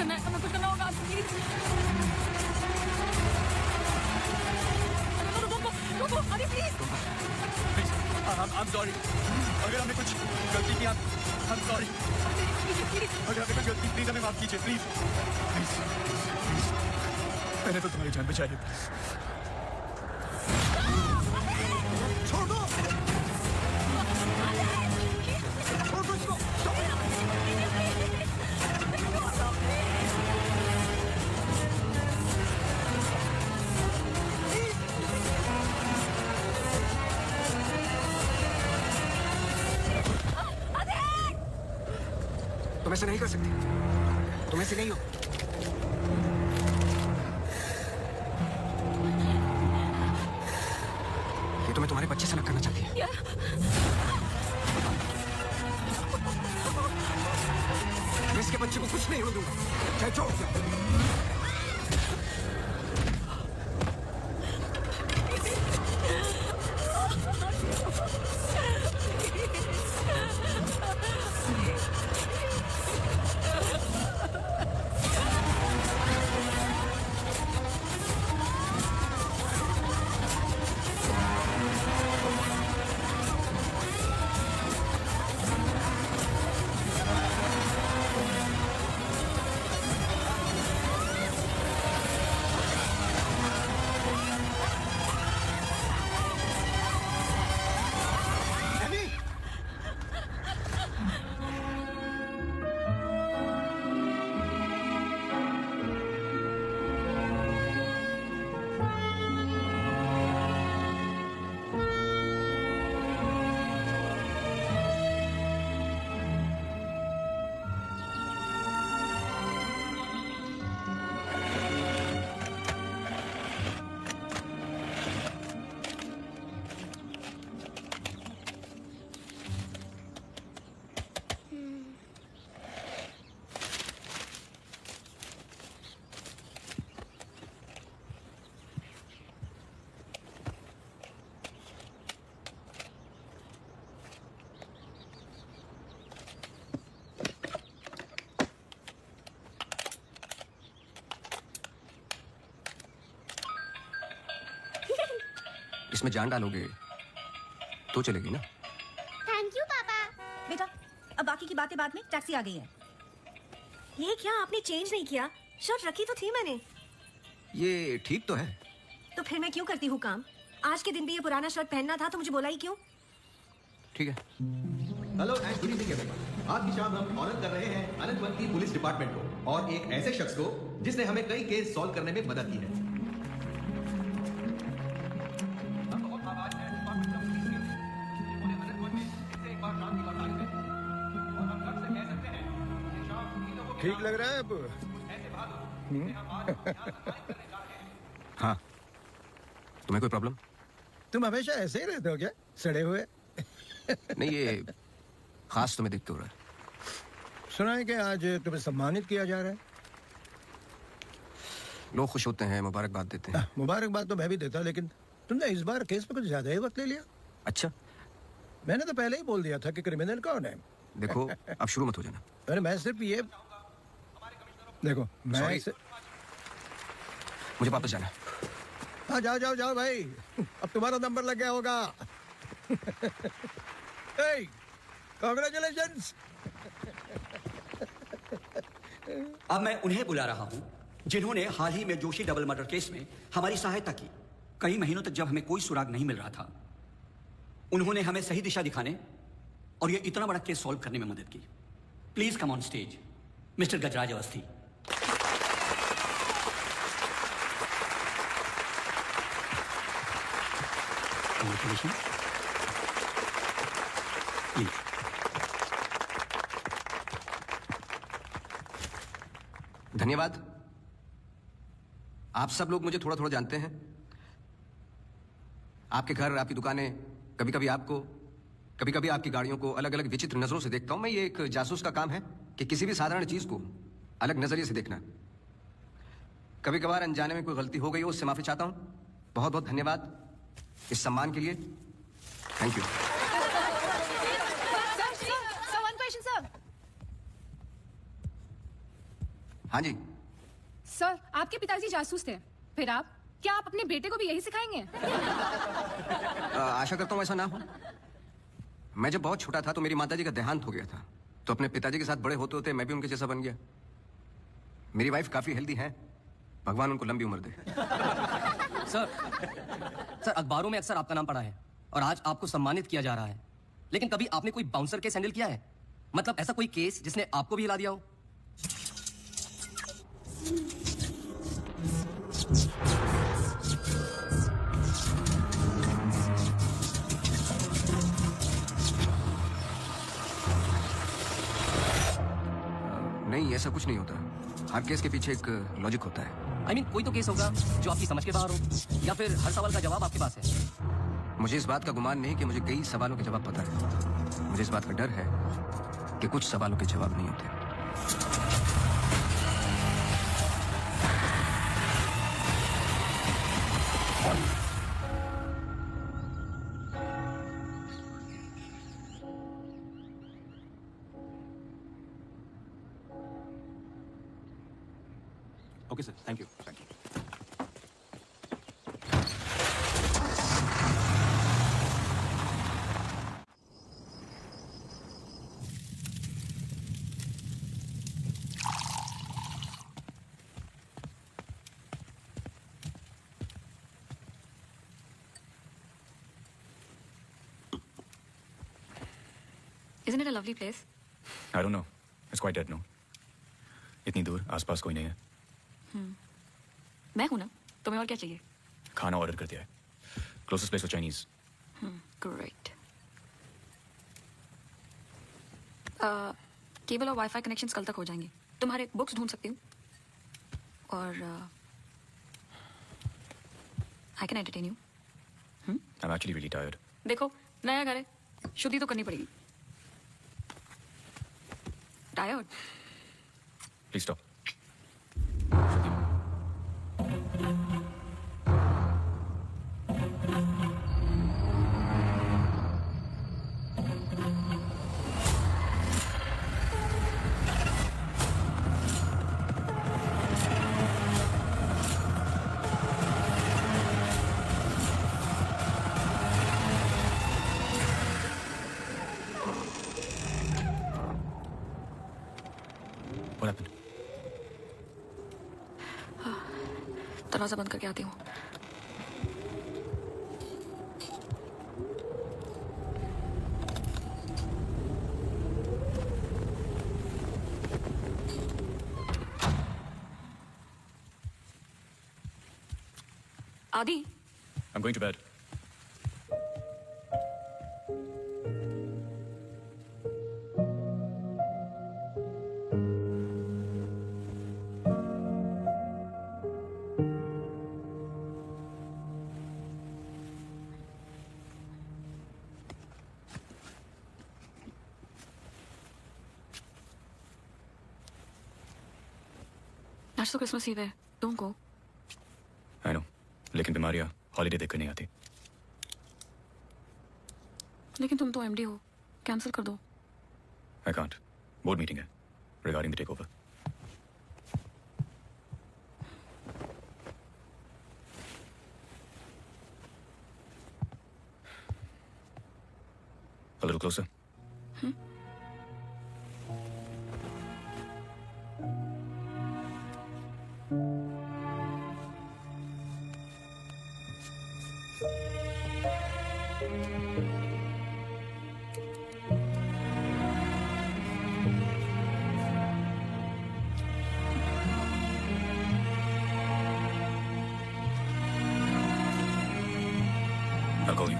करना है, हमें कुछ करना होगा प्लीज। रुको अरे प्लीज। I'm sorry। अगर हमने कुछ गलती की, I'm sorry। अगर हमने कुछ गलती, प्लीज हमें माफ कीजिए, प्लीज प्लीज प्लीज। मैंने तो तुम्हारी जान बचाई है। छोड़ दो, छोड़ दो इसको। तुम ऐसे नहीं कर सकती, तुम ऐसे नहीं हो। ये तुम्हें तुम्हारे बच्चे से अलग करना चाहती है। मैं इसके बच्चे को कुछ नहीं होने दूंगा, चाहे जो हो जाए। इसमें जान डालोगे तो चलेगी ना। थैंक यू पापा। बेटा अब बाकी की बातें बाद में, टैक्सी आ गई है। ये क्या आपने चेंज नहीं किया? शर्ट रखी तो थी मैंने। ये ठीक तो है। तो फिर मैं क्यों करती हूँ काम? आज के दिन भी ये पुराना शर्ट पहनना था तो मुझे बोला ही क्यों? ठीक है। Hello and good evening everyone. आज की शाम हम ऑनर कर रहे हैं अनंतवन की पुलिस डिपार्टमेंट को और एक ऐसे शख्स को जिसने हमें कई केस सॉल्व करने में मदद की है। ठीक लग रहा है अब? हाँ, तुम्हें कोई प्रॉब्लम? तुम हमेशा ऐसे ही रहते हो क्या, सड़े हुए? नहीं, ये खास तुम्हें दिख क्यों रहा है? सुना है कि आज तुम्हें सम्मानित किया जा रहा है। लोग खुश होते हैं, मुबारकबाद देते हैं। मुबारकबाद तो मैं भी देता, लेकिन तुमने इस बार केस पे कुछ ज्यादा ही वक्त ले लिया। अच्छा, मैंने तो पहले ही बोल दिया था कि क्रिमिनल कौन है। देखो अब शुरू मत हो जाना। अरे मैं सिर्फ ये देखो, मैं मुझे वापस जाना। हाँ जाओ जाओ जाओ भाई, अब तुम्हारा नंबर लग गया होगा। कांग्रेचुलेशंस। अब मैं उन्हें बुला रहा हूं जिन्होंने हाल ही में जोशी डबल मर्डर केस में हमारी सहायता की। कई महीनों तक जब हमें कोई सुराग नहीं मिल रहा था, उन्होंने हमें सही दिशा दिखाने और ये इतना बड़ा केस सॉल्व करने में मदद की। Please come on stage mister Gajraj Awasthi. Please. धन्यवाद। आप सब लोग मुझे थोड़ा थोड़ा जानते हैं। आपके घर, आपकी दुकानें, कभी कभी आपको, कभी कभी आपकी गाड़ियों को अलग अलग विचित्र नजरों से देखता हूं मैं। ये एक जासूस का काम है कि किसी भी साधारण चीज को अलग नजरिए से देखना। कभी कभार अनजाने में कोई गलती हो गई हो, उससे माफी चाहता हूं। बहुत बहुत धन्यवाद इस सम्मान के लिए। Thank you. हाँ जी। सर, आपके पिताजी जासूस थे, फिर आप? क्या आप अपने बेटे को भी यही सिखाएंगे? आशा करता हूँ ऐसा ना हो। मैं जब बहुत छोटा था तो मेरी माताजी का देहांत हो गया था, तो अपने पिताजी के साथ बड़े होते होते मैं भी उनके जैसा बन गया। मेरी वाइफ काफी हेल्दी है, भगवान उनको लंबी उम्र दे। सर अखबारों में अक्सर आपका नाम पड़ा है और आज आपको सम्मानित किया जा रहा है, लेकिन कभी आपने कोई बाउंसर केस हैंडल किया है? मतलब ऐसा कोई केस जिसने आपको भी हिला दिया हो? नहीं, ऐसा कुछ नहीं होता। हर केस के पीछे एक लॉजिक होता है। I mean, कोई तो केस होगा जो आपकी समझ के बाहर हो, या फिर हर सवाल का जवाब आपके पास है। मुझे इस बात का गुमान नहीं कि मुझे कई सवालों के जवाब पता है। मुझे इस बात का डर है कि कुछ सवालों के जवाब नहीं होते। Okay sir, thank you. Isn't it a lovely place? I don't know. It's quite dead, no? इतनी दूर आसपास कोई नहीं है। मैं हूं ना, तुम्हें और क्या चाहिए? खाना ऑर्डर कर दिया है। Closest place for Chinese. Great. Cable और वाईफाई कनेक्शंस कल तक हो जाएंगे। तुम्हारे बुक्स ढूंढ सकती हूँ और I can entertain you. I'm actually really tired. देखो, नया घर है, शुद्धि तो करनी पड़ेगी। Tired? Please stop. What happened? दरवाजा बंद करके आती हूँ। आदि, I'm going to bed. आज तो क्रिसमस ईव है, डोंट गो। I know. लेकिन बीमारियां हॉलीडे देखकर नहीं आती। लेकिन तुम तो एमडी हो, कैंसिल कर दो। I can't. बोर्ड मीटिंग है regarding the takeover. A little closer. I'll call you.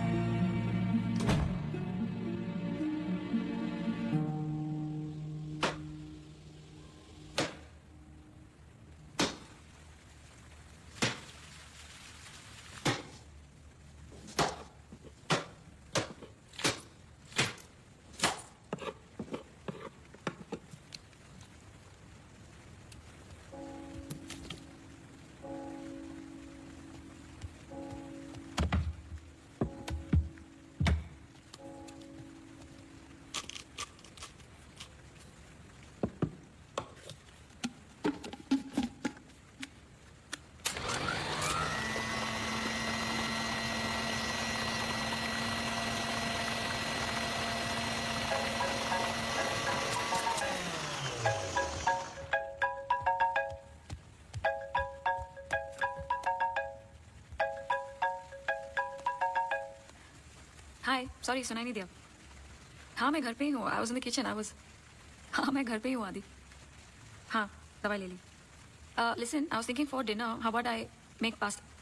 Sorry सुनाई नहीं दिया। हाँ मैं घर पे ही हूँ। I was in the kitchen. हाँ मैं घर पे ही हूँ आदि। हाँ दवाई ले ली। Listen I was thinking for dinner how about I make pasta.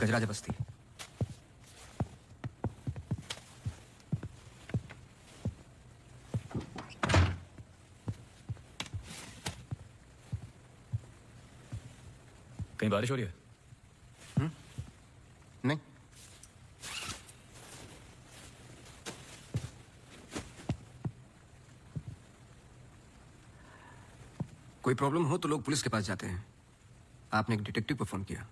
Gajraj बस्ती। कहीं बारिश हो रही है? नहीं। कोई प्रॉब्लम हो तो लोग पुलिस के पास जाते हैं। आपने एक डिटेक्टिव को फोन किया।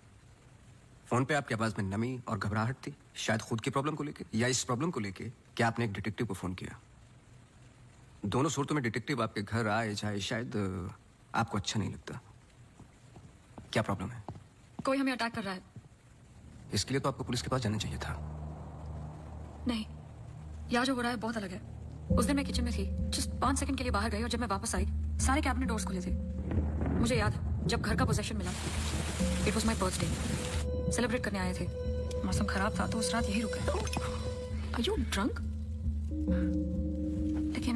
फोन पे आपके आवाज में नमी और घबराहट थी, शायद खुद की प्रॉब्लम को लेके या इस प्रॉब्लम को लेके कि आपने एक डिटेक्टिव को फोन किया। दोनों सूरतों में डिटेक्टिव आपके घर आए जाए शायद आपको अच्छा नहीं लगता। क्या प्रॉब्लम है? कोई हमें अटैक कर रहा है। इसके लिए तो आपको पुलिस के पास जाना चाहिए था। नहीं, यहाँ जो हो रहा है बहुत अलग है। उस दिन मैं किचन में थी, जस्ट 5 सेकंड के लिए बाहर गई और जब मैं वापस आई सारे कैबिनेट डोर्स खुले थे। मुझे याद है जब घर का पोजेशन मिला, it was my birthday, celebrate करने आए थे। मौसम खराब था तो उस रात यही रुके। Are you drunk? लेकिन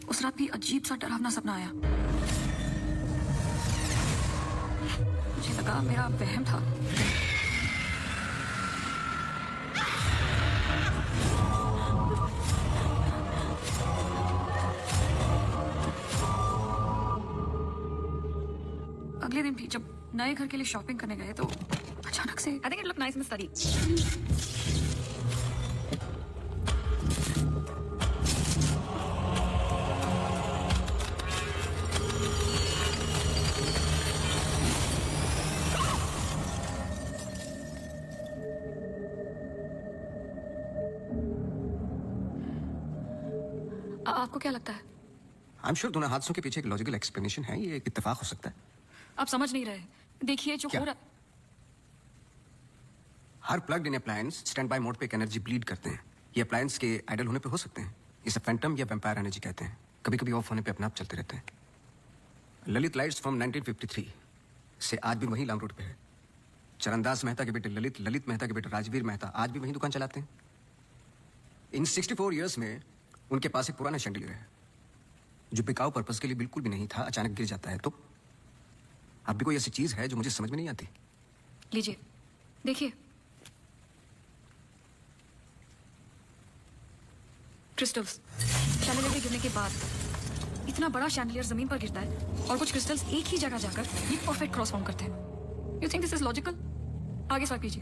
उस रात भी अजीब सा डरावना सपना आया। मुझे लगा मेरा वहम था। अगले दिन भी जब नए घर के लिए शॉपिंग करने गए तो अचानक से I think it look nice in the study. आपको क्या लगता है? आई एम श्योर दोनों हादसों के पीछे एक लॉजिकल एक्सप्लेनेशन है। ये एक इत्तेफाक हो सकता है। आप समझ नहीं रहे। देखिए जो क्या? हो रहा, हर plugged in appliance standby mode पे एक एनर्जी ब्लीड करते हैं। ये अप्लायंस के आइडल होने पे हो सकते हैं। इसे फैंटम या वैम्पायर एनर्जी कहते हैं। कभी कभी ऑफ होने पे अपने आप चलते रहते हैं। ललित लाइट्स फ्रॉम 1953 से आज भी वही लाम रोड पे है। चरणदास मेहता के बेटे ललित, ललित मेहता के बेटे राजवीर मेहता आज भी वही दुकान चलाते हैं। इन 64 ईयर्स में उनके पास एक पुराना शैंडलियर है जो बिकाऊ पर्पस के लिए बिल्कुल भी नहीं था अचानक गिर जाता है, तो आप भी कोई ऐसी चीज है जो मुझे समझ में नहीं आती। लीजिए, देखिए। क्रिस्टल्स। शैंडलियर के गिरने के बाद इतना बड़ा शैंडलियर जमीन पर गिरता है और कुछ क्रिस्टल्स एक ही जगह जाकर ये परफेक्ट क्रॉस फॉर्म करते हैं। You think this is logical? आगे स्वाइप कीजिए।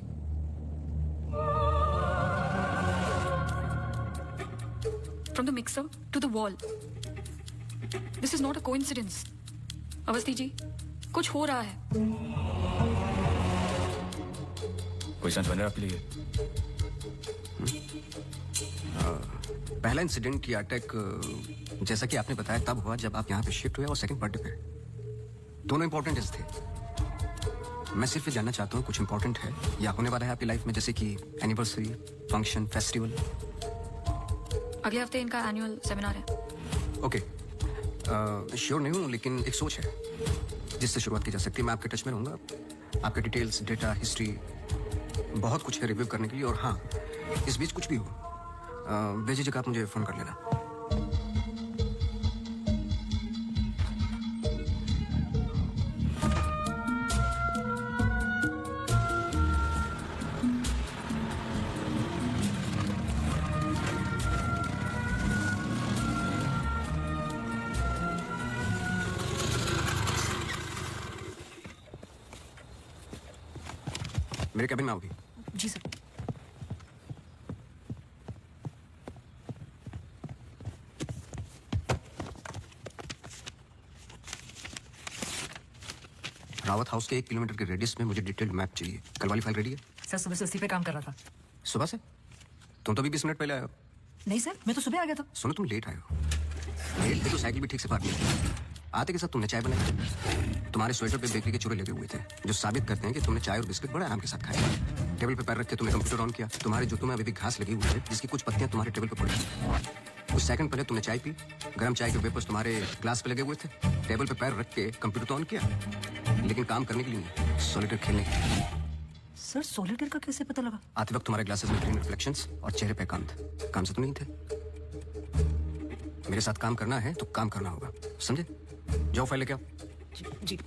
From the mixer to the wall. This is not a coincidence. Awasthi ji, कुछ हो रहा है। कोई सेंस बन रहा है आपके लिए? पहला इंसिडेंट या अटैक जैसा कि आपने बताया तब हुआ जब आप यहाँ पे शिफ्ट हुए, और सेकंड बर्थडे पे। दोनों इंपॉर्टेंट डेज थे। मैं सिर्फ ये जानना चाहता हूँ कुछ इंपॉर्टेंट है या होने वाला है आपकी लाइफ में, जैसे कि एनिवर्सरी, फंक्शन, फेस्टिवल। अगले हफ्ते इनका एनुअल सेमिनार है। ओके, श्योर नहीं हूँ, लेकिन एक सोच है जिससे शुरुआत की जा सकती है। मैं आपके टच में रहूँगा। आपके डिटेल्स, डेटा, हिस्ट्री बहुत कुछ है रिव्यू करने के लिए। और हाँ, इस बीच कुछ भी हो बेझिझक आप मुझे फ़ोन कर लेना। मेरे कैबिन में आओगी? जी सर। रावत हाउस के 1 किलोमीटर के रेडियस में मुझे डिटेल्ड मैप चाहिए। कल वाली फाइल रेडी है? सर सुबह से उसी पे काम कर रहा था। सुबह से? तुम तो अभी 20 मिनट पहले आए हो। नहीं सर, मैं तो सुबह आ गया था। सुनो, तुम लेट आए हो। लेट पे तो साइकिल भी ठीक से पार्क नहीं की। आते के साथ तुमने चाय बनाई। तुम्हारे स्वेटर पे बेकरी के चूरे लगे हुए थे जो साबित करते हैं कि तुमने चाय और बिस्किट बड़े आराम के साथ खाए। टेबल पे पैर रख के तुमने कंप्यूटर ऑन किया। तुम्हारे जूतों में अभी भी घास लगी हुई है जिसकी कुछ पत्तियां तुम्हारे टेबल पे पड़ी। कुछ सेकंड पहले तुमने चाय पी। गर्म चाय के वेपर्स तुम्हारे ग्लास पे लगे हुए थे। टेबल पे पैर रख के कंप्यूटर तो ऑन किया, लेकिन काम करने के लिए नहीं, सॉलिटेयर खेलने के लिए। सर सॉलिटेयर का कैसे पता लगा? आते वक्त तुम्हारे ग्लासेस में ग्रीन रिफ्लेक्शंस और चेहरे पे काम से तो नहीं थे। मेरे साथ काम करना है तो काम करना होगा, समझे? जाओ फाइल लेके आओ। जी।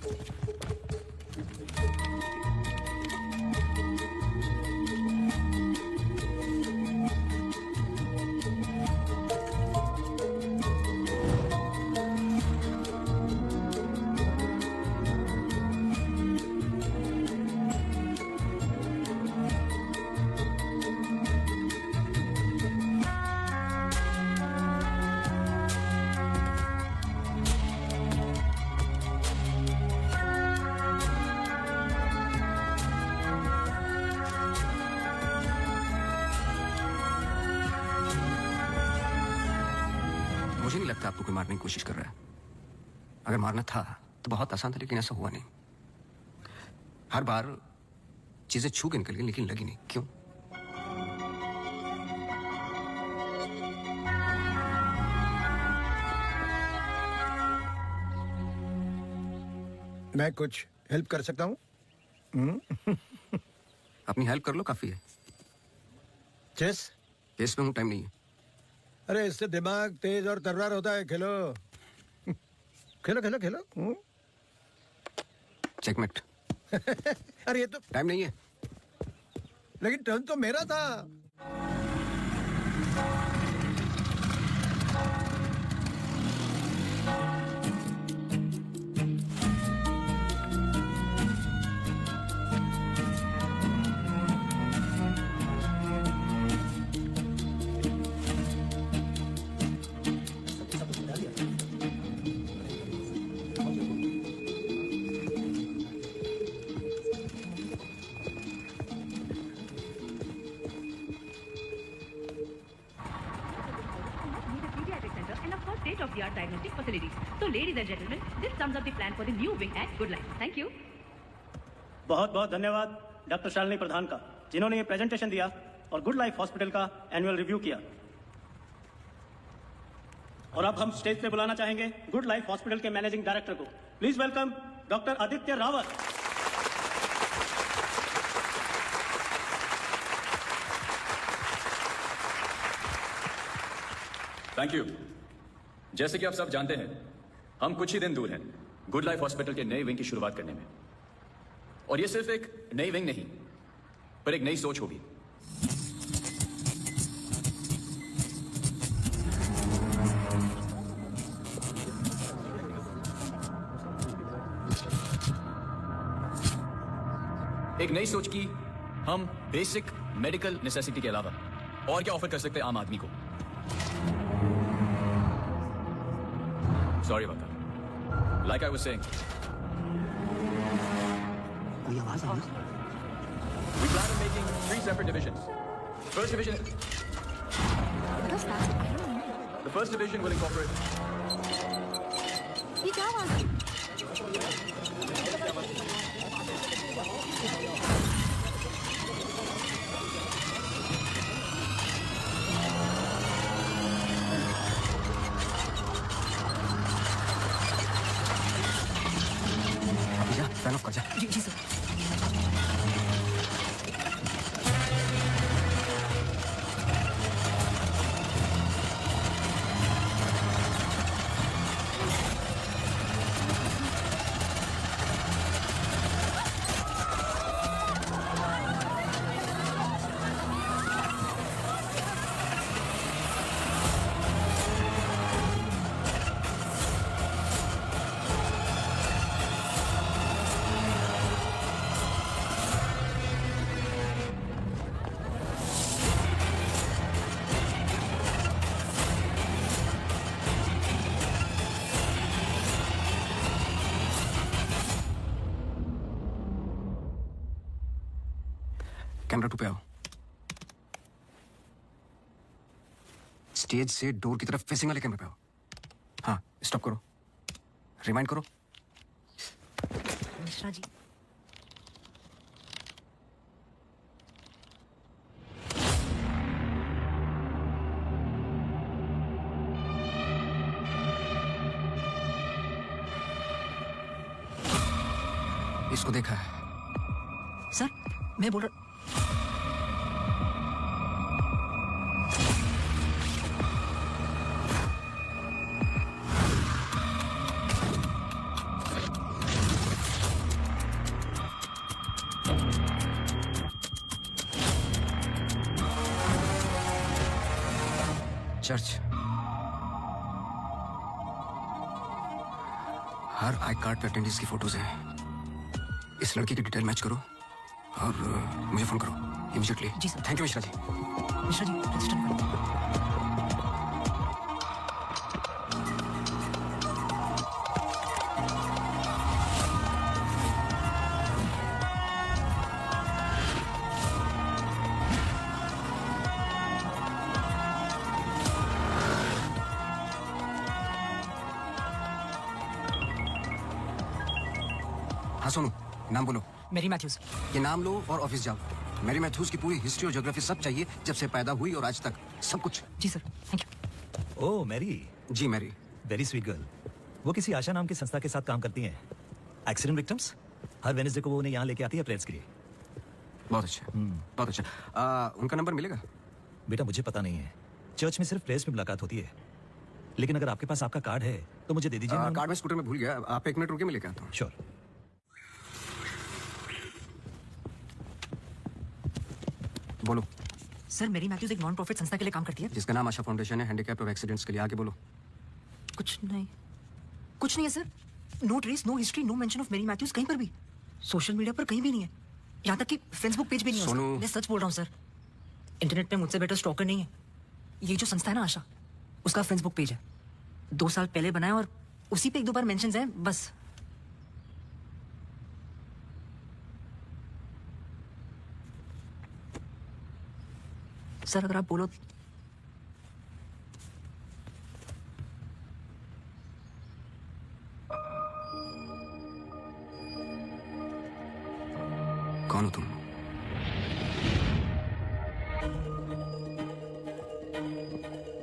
मुझे नहीं लगता आपको कोई मारने की कोशिश कर रहा है। अगर मारना था तो बहुत आसान था, लेकिन ऐसा हुआ नहीं। हर बार चीजें छू के निकल गई, लेकिन लगी नहीं। क्यों? मैं कुछ हेल्प कर सकता हूँ? अपनी हेल्प कर लो, काफी है। चेस? केस में हूँ, टाइम नहीं है। अरे इससे दिमाग तेज और तर्रार होता है। खेलो खेलो खेलो खेलो। चेकमेट। अरे ये तो टाइम नहीं है। लेकिन टर्न तो मेरा था। state-of-the-art diagnostic facilities. So, ladies and gentlemen, this sums up the plan for the new wing at Good Life. Thank you. बहुत बहुत धन्यवाद डॉक्टर शालिनी प्रधान का, जिन्होंने ये प्रेजेंटेशन दिया और गुड लाइफ हॉस्पिटल का एनुअल रिव्यू किया। और अब हम स्टेज पे बुलाना चाहेंगे गुड लाइफ हॉस्पिटल के मैनेजिंग डायरेक्टर को। Please welcome doctor Aditya Rawat. Thank you. जैसे कि आप सब जानते हैं, हम कुछ ही दिन दूर हैं गुड लाइफ हॉस्पिटल के नए विंग की शुरुआत करने में। और ये सिर्फ एक नई विंग नहीं, पर एक नई सोच होगी। एक नई सोच की हम बेसिक मेडिकल नेसेसिटी के अलावा और क्या ऑफर कर सकते हैं आम आदमी को। Sorry about that. Like I was saying, कोई आवाज आ रही है? we plan on making 3 separate divisions. First division. The first division will incorporate. ये क्या आवाज है? फैन ऑफ कर जा। जी जी सर। कैमरा 2 पे आओ। स्टेज से डोर की तरफ फेसिंग वाले कैमरे पे आओ। हाँ, स्टॉप करो, रिमाइंड करो। मिश्रा जी, इसको देखा है? सर मैं बोल रहा। चर्च, हर आई कार्ड पे अटेंडेंस की फोटोज हैं। इस लड़की की डिटेल मैच करो और मुझे फोन करो इमीडिएटली। जी sir. Thank you Mishra ji. Mishra ji register करो। हाँ सोनू, नाम बोलो। मेरी मैथ्यूज। ये नाम लो और ऑफिस जाओ। मैरी मैथ्यूज की पूरी हिस्ट्री और ज्योग्राफी सब चाहिए, जब से पैदा हुई और आज तक सब कुछ। जी sir, thank you. Oh Mary. जी मैरी। Very sweet girl. वो किसी आशा नाम की संस्था के साथ काम करती हैं। एक्सीडेंट विक्टिम्स, हर वेडनेसडे को वो उन्हें यहाँ लेके आती है प्रेयर्स के लिए। बहुत अच्छा, बहुत अच्छा। उनका नंबर मिलेगा? बेटा मुझे पता नहीं है, चर्च में सिर्फ प्रेयर्स में मुलाकात होती है। लेकिन अगर आपके पास आपका कार्ड है तो मुझे दे दीजिए। कार्ड में स्कूटर में भूल गया, आप 1 मिनट रुके, मैं लेके आता हूँ। श्योर। बोलो। सर मेरी मैथ्यूज एक नॉन प्रॉफिट संस्था के लिए काम करती है जिसका नाम आशा फाउंडेशन है, हैंडीकैप्ड और एक्सीडेंट्स के लिए। आगे बोलो। कुछ नहीं है sir. No trace, no history, no mention of Mary Matthews कहीं पर भी। सोशल मीडिया पर कहीं भी नहीं है, यहाँ तक कि फेसबुक पेज भी नहीं है। सोनू, मैं सच बोल रहा हूँ सर। इंटरनेट पे मुझसे बेटर स्टॉकर नहीं है। ये जो संस्था है ना आशा, उसका फेसबुक पेज है, 2 साल पहले बनाया और उसी पे 1-2 बार मेंशंस हैं बस। सर अगर आप बोलो। कौन हो तुम?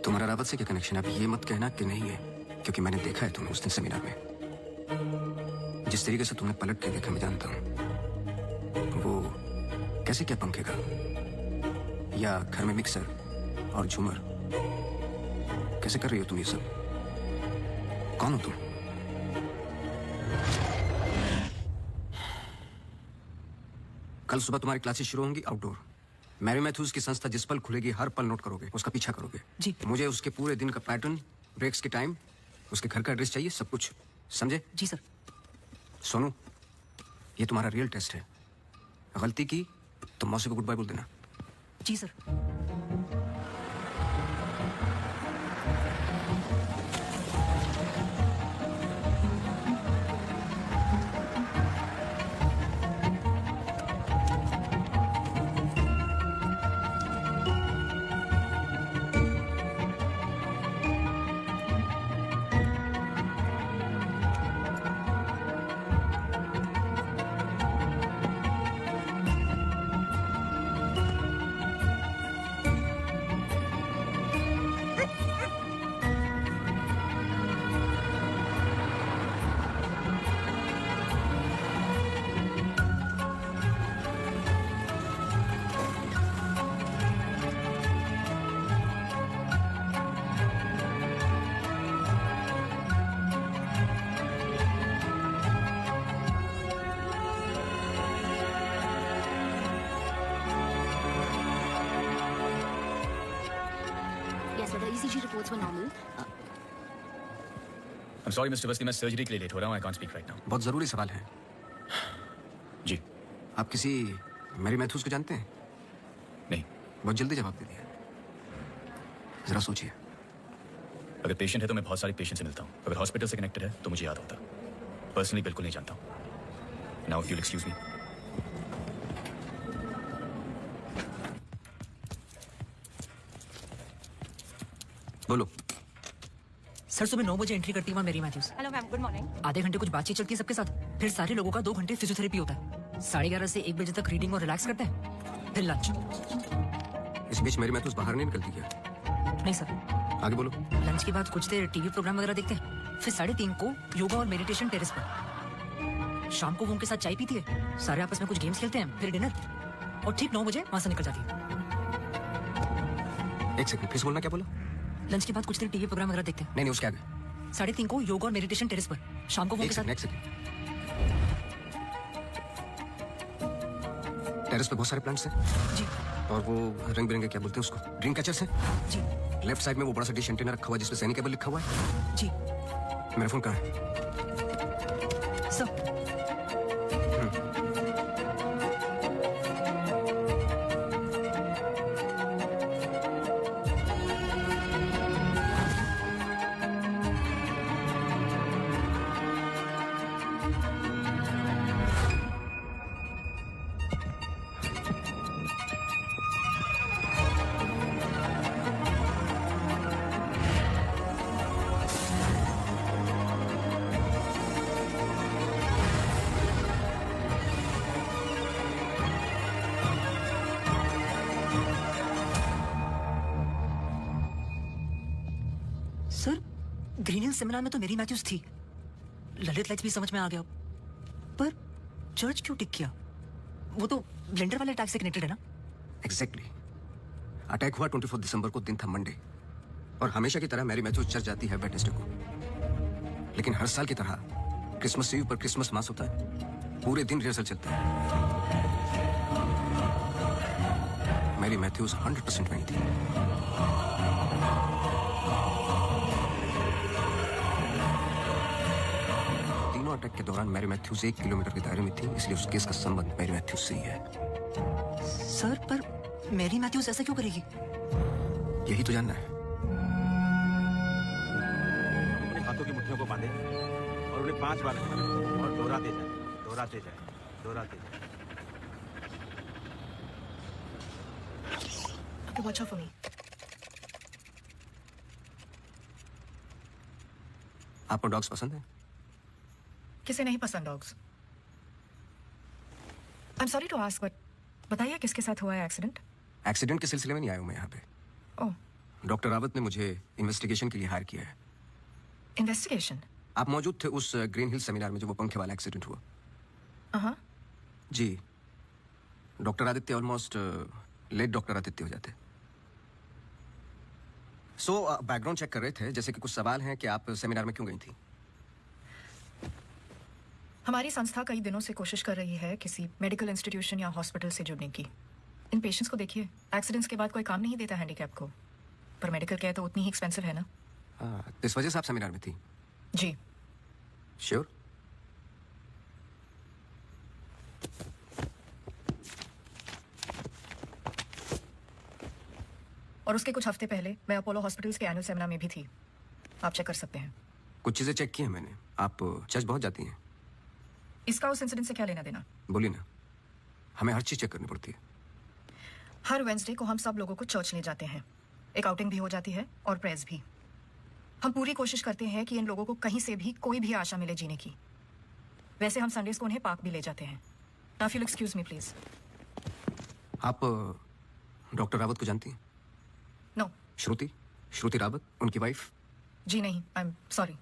तुम्हारा रावत से क्या कनेक्शन है? अब ये मत कहना कि नहीं है, क्योंकि मैंने देखा है तुम्हें उस दिन सेमिनार में। जिस तरीके से तुमने पलट के देखा मैं जानता हूं। वो कैसे, क्या पंखे का या घर में मिक्सर और झूमर कैसे कर रही हो तुम ये सब? कौन हो तुम? कल सुबह तुम्हारी क्लासेस शुरू होंगी आउटडोर। मैरी मैथ्यूज की संस्था जिस पल खुलेगी हर पल नोट करोगे, उसका पीछा करोगे। जी। मुझे उसके पूरे दिन का पैटर्न, ब्रेक्स के टाइम, उसके घर का एड्रेस चाहिए, सब कुछ। समझे? जी सर। सोनू, ये तुम्हारा रियल टेस्ट है। गलती की तो मौसी को गुड बाय बोल देना। जी sir. ECG reports were normal. I'm sorry, Mr. Vasli, मैं सर्जरी के लिए लेट हो रहा हूँ. I can't speak right now. बहुत जरूरी सवाल है. जी. आप किसी मैरी मैथ्यूज को जानते हैं? नहीं. बहुत जल्दी जवाब दे दिया. जरा सोचिए. अगर पेशेंट है तो मैं बहुत सारे पेशेंट से मिलता हूँ. अगर हॉस्पिटल से कनेक्टेड है तो मुझे याद होता. पर्सनली बिल्कुल नहीं जानता हूँ. Now if you'll excuse me. बोलो. सर सुबह 9 बजे एंट्री करती है Mary Matthews. Hello ma'am, good morning. आधे घंटे कुछ बातचीत चलती है सबके साथ, फिर सारे लोगों का 2 घंटे फिजियोथेरेपी होता है. 11:30 से 1 बजे तक रीडिंग और रिलैक्स करते हैं, फिर लंच. इस बीच मेरी मैथ्यूज बाहर नहीं निकलती क्या? नहीं सर. आगे बोलो. लंच के बाद कुछ देर टीवी प्रोग्राम वगैरह देखते हैं, फिर 3:30 को योगा और मेडिटेशन टेरेस पर. शाम को वो उनके साथ चाय पीती है, सारे आपस में कुछ गेम्स खेलते हैं, फिर डिनर, और ठीक 9 बजे वहां से निकल जाती है. एक सेकंड, फिर बोलना. क्या बोला? लंच के बाद कुछ देर टीवी प्रोग्राम वगैरह देखते हैं. नहीं, उसके आगे. 3:30 को योगा और मेडिटेशन टेरेस पर. शाम को वो उनके साथ. टेरेस पे बहुत सारे प्लांट्स हैं. जी. और वो रंग बिरंगे क्या बोलते हैं उसको, ड्रीम कैचर्स हैं. जी. लेफ्ट साइड में वो बड़ा सा डिश एंटीना रखा हुआ है जिसपे सैनिक केबल लिखा हुआ है. जी. मेरा फोन कहाँ है? Sir. Sir, Green Hill seminar में तो मेरी मैथ्यूज थी. ललित लाइट्स भी समझ में आ गया, पर चर्च क्यों टिक किया? वो तो ब्लेंडर वाले अटैक से कनेक्टेड है ना? एग्जैक्टली. अटैक हुआ 24 दिसंबर को, दिन था मंडे, और हमेशा की तरह मैरी मैथ्यूज चर्च जाती है वेडनेसडे को. लेकिन हर साल की तरह क्रिसमस ईव पर क्रिसमस मास होता है, पूरे दिन रिहर्सल चलता है. मैरी मैथ्यूज 100% वहीं थी. अटैक के दौरान मैरी मैथ्यूज 1 किलोमीटर के दायरे में थी, इसलिए उस केस का संबंध मैरी मैथ्यूज से ही है. सर, पर मैरी मैथ्यूज ऐसा क्यों करेगी? यही तो जानना है. अपने हाथों की मुट्ठियों को बांधे और उन्हें 5 बार और दोहराते जाए, दोहराते जाए, दोहराते जाए. Okay, watch out for me. आपको डॉग्स पसंद है? किसे नहीं पसंद dogs? I am sorry to ask, but बताइए किसके साथ हुआ है एक्सीडेंट? एक्सीडेंट के सिलसिले में नहीं आया हूं मैं यहाँ पे. ओह. डॉक्टर रावत ने मुझे इन्वेस्टिगेशन के लिए हायर किया है. इन्वेस्टिगेशन? आप मौजूद थे उस ग्रीन हिल सेमिनार में जो वो पंखे वाला एक्सीडेंट हुआ? हाँ. जी. Doctor Aditya almost late doctor Aditya हो जाते. बैकग्राउंड चेक कर रहे थे, जैसे कि कुछ सवाल हैं कि आप सेमिनार में क्यों गई थी? हमारी संस्था कई दिनों से कोशिश कर रही है किसी मेडिकल इंस्टीट्यूशन या हॉस्पिटल से जुड़ने की। इन पेशेंट्स को देखिए, एक्सीडेंट्स के बाद कोई काम नहीं देता हैंडीकैप को, पर मेडिकल केयर तो उतनी ही एक्सपेंसिव है ना। इस वजह से आप सेमिनार में थी? जी। श्योर? और उसके कुछ हफ्ते पहले मैं अपोलो हॉस्पिटल्स के एनुअल सेमिनार में भी थी, आप चेक कर सकते हैं। कुछ चीजें चेक की हैं मैंने। आप चर्च बहुत जाती हैं। इसका उस इंसिडेंट से क्या लेना देना? बोलिए ना, हमें हर चीज चेक करनी पड़ती है। हर वेंसडे को हम सब लोगों को चर्च ले जाते हैं, एक आउटिंग भी हो जाती है और प्रेयर्स भी। हम पूरी कोशिश करते हैं कि इन लोगों को कहीं से भी कोई भी आशा मिले जीने की। वैसे हम संडेज को उन्हें पार्क भी ले जाते हैं। Now if you excuse me please. आप डॉक्टर रावत को जानती हैं? नो। श्रुति रावत, उनकी वाइफ? जी नहीं, आई एम सॉरी।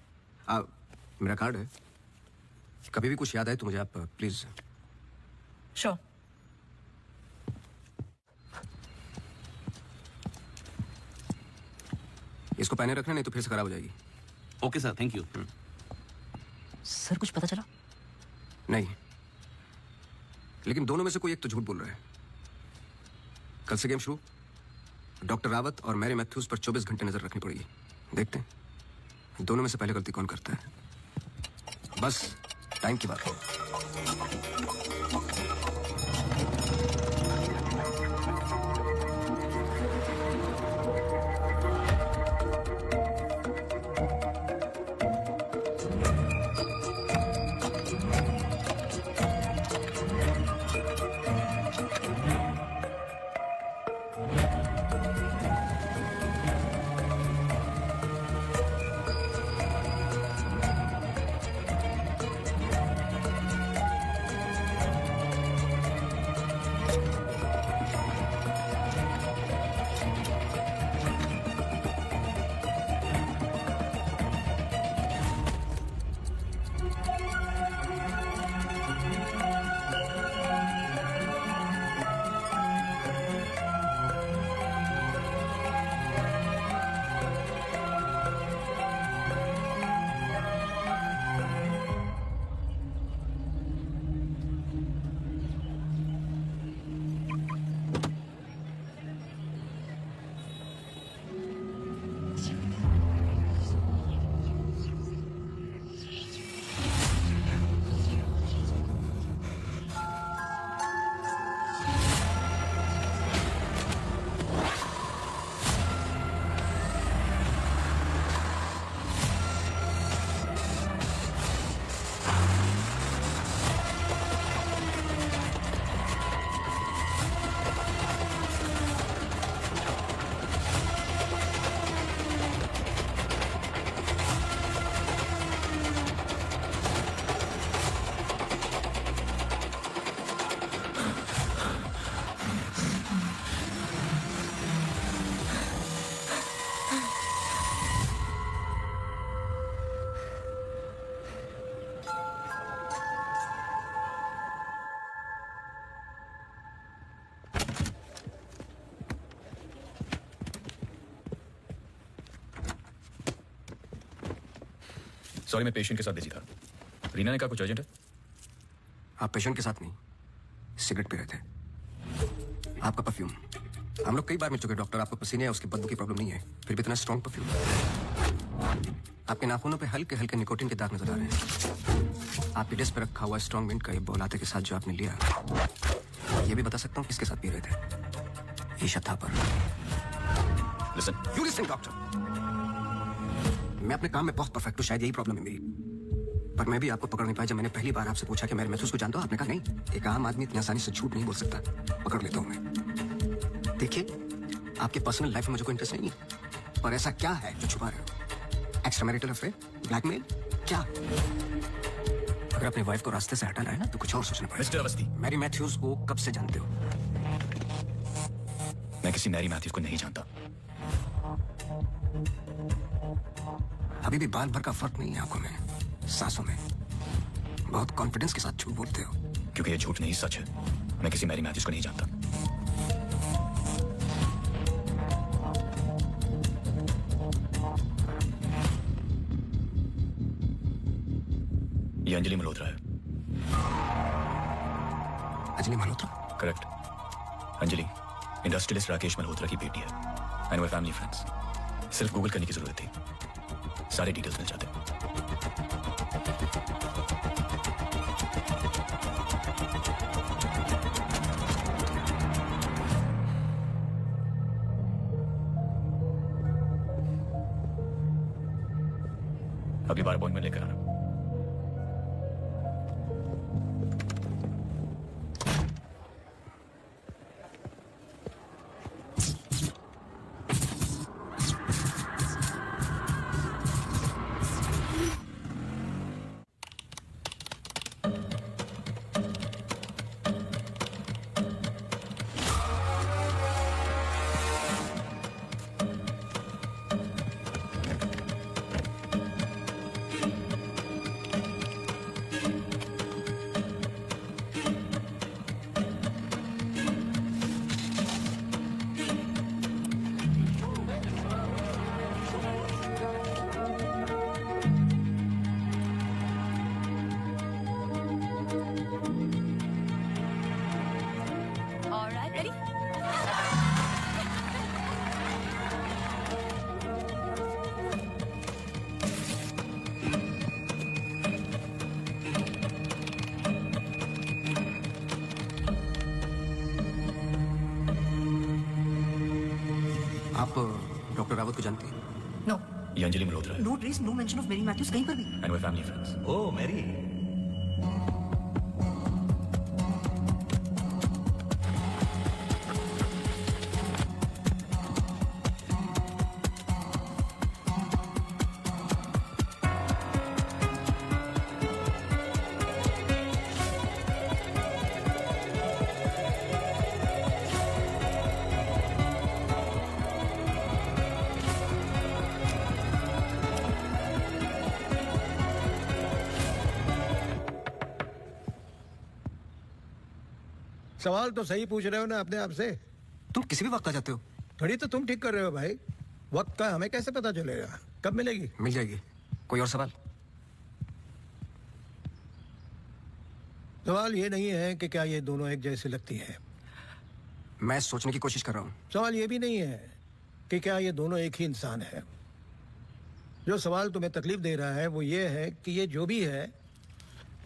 मेरा कार्ड है, कभी भी कुछ याद आए तो मुझे आप प्लीज। श्योर। इसको पहने रखना, नहीं तो फिर से खराब हो जाएगी। Okay sir, thank you. Sir कुछ पता चला? नहीं, लेकिन दोनों में से कोई एक तो झूठ बोल रहा है। कल से गेम शुरू। डॉक्टर रावत और मैरी मैथ्यूज पर 24 घंटे नजर रखनी पड़ेगी। देखते हैं दोनों में से पहले गलती कौन करता है। बस टाइम की बात है। सॉरी, मैं पेशेंट के साथ बिजी था। रीना ने कहा कुछ अर्जेंट है। आप पेशेंट के साथ नहीं, सिगरेट पी रहे थे। आपका परफ्यूम हम लोग कई बार मिल चुके डॉक्टर। आपको पसीने या उसकी बदबू की प्रॉब्लम नहीं है, फिर भी इतना स्ट्रॉन्ग परफ्यूम। आपके नाखूनों पे हल्के हल्के निकोटीन के दाग नजर आ रहे हैं। आपकी डेस्क पे रखा हुआ स्ट्रॉन्ग मिंट का ये बौलाते के साथ जो आपने लिया, ये भी बता सकता हूँ किसके साथ पी रहे थे। Isha Thapar. Listen. You listen doctor, मैं अपने काम में बहुत परफेक्ट हूँ, शायद यही प्रॉब्लम है मेरी। पर मैं भी आपको पकड़ नहीं पाया जब मैंने पहली बार आपसे पूछा कि मैरी मैथ्यूज को जानते हो। आपने कहा नहीं। एक आम आदमी इतनी आसानी से झूठ नहीं बोल सकता। पकड़ लेता हूँ मैं। देखिए, आपके पर्सनल लाइफ में मुझे कोई इंटरेस्ट नहीं है, पर ऐसा क्या है जो छुपा रहे हो? एक्स्ट्रा मैरिटल अफेयर, ब्लैकमेल, क्या? अगर अपनी वाइफ को रास्ते से हटाना है ना तो कुछ और सोचना पड़ेगा। मिस्टर अवस्थी, मैरी मैथ्यूज को कब से जानते हो? मैं किसी मैरी मैथ्यूज को नहीं जानता। अभी भी बाल भर का फर्क नहीं है आंखों में, सांसों में। बहुत कॉन्फिडेंस के साथ झूठ बोलते हो। क्योंकि ये झूठ नहीं, सच है। मैं किसी मैरी मैथ्यूज को नहीं जानता। ये अंजलि मल्होत्रा है। अंजलि मल्होत्रा? करेक्ट। अंजलि इंडस्ट्रियलिस्ट राकेश मल्होत्रा की बेटी है एंड वे फैमिली फ्रेंड्स। सिर्फ गूगल करने की जरूरत थी, सारे डिटेल्स मिल जाते। अगली बार अपॉइंटमेंट लेकर आना। आप डॉक्टर रावत को जानते हैं? नो। ये अंजलि मल्होत्रा है। No trace, no mention of Mary Matthews कहीं पर भी। And we family friends. Oh Mary. सवाल तो सही पूछ रहे हो ना अपने आप से। तुम किसी भी वक्त आ जाते हो। घड़ी तो तुम ठीक कर रहे हो भाई, वक्त का हमें कैसे पता चलेगा? कब मिलेगी? मिल जाएगी। कोई और सवाल? सवाल ये नहीं है कि क्या ये दोनों एक जैसी लगती हैं। मैं सोचने की कोशिश कर रहा हूँ। सवाल ये भी नहीं है कि क्या ये दोनों एक ही इंसान है। जो सवाल तुम्हें तकलीफ दे रहा है वो ये है कि ये जो भी है,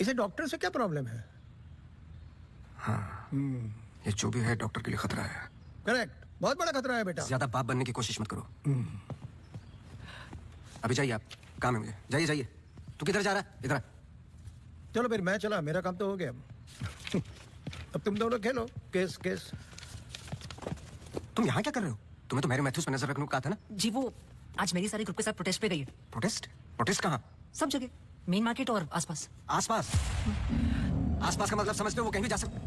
इसे डॉक्टर से क्या प्रॉब्लम है? हाँ, ये जो भी है डॉक्टर के लिए खतरा है। करेक्ट, बहुत बड़ा खतरा है बेटा। ज्यादा बाप बनने की कोशिश मत करो। अभी जाइए, आप काम है मुझे। जाइए जाइए। तू किधर जा रहा है? इधर। चलो फिर मैं चला, मेरा काम तो हो गया। अब तुम दोनों खेलो केस केस। तुम यहाँ क्या कर रहे हो? तुम्हें तो मैरी मैथ्यूज पर नजर रखने को कहा था ना? जी वो आज मेरी सारी ग्रुप के साथ प्रोटेस्ट पे गई है। प्रोटेस्ट? प्रोटेस्ट कहाँ? सब जगह, मेन मार्केट और आसपास। आसपास? आसपास का मतलब समझते हो? वो कहीं भी जा सकते।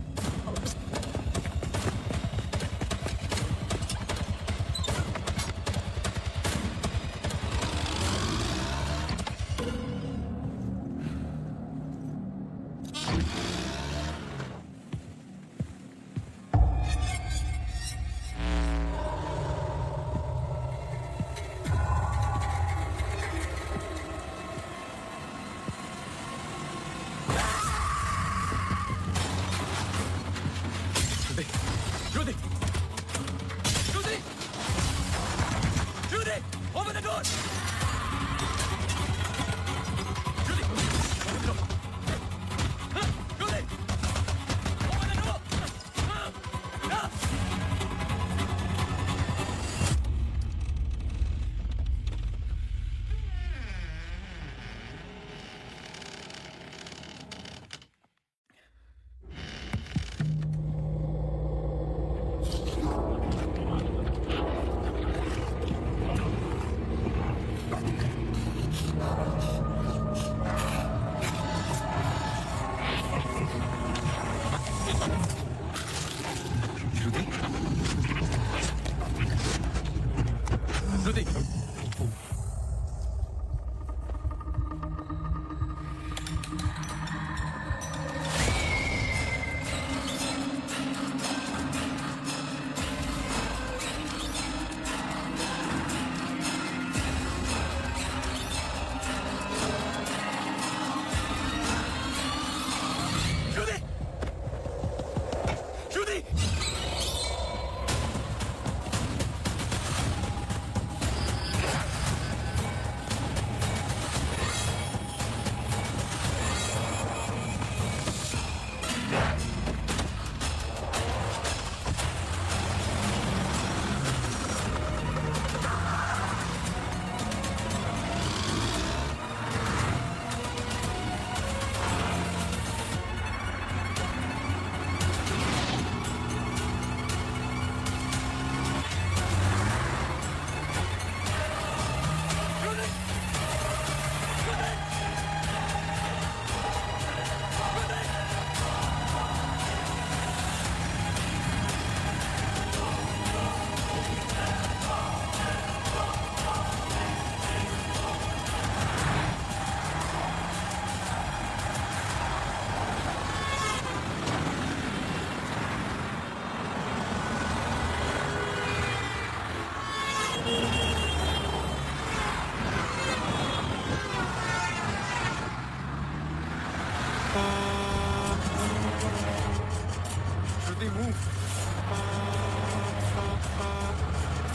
Shruti, move.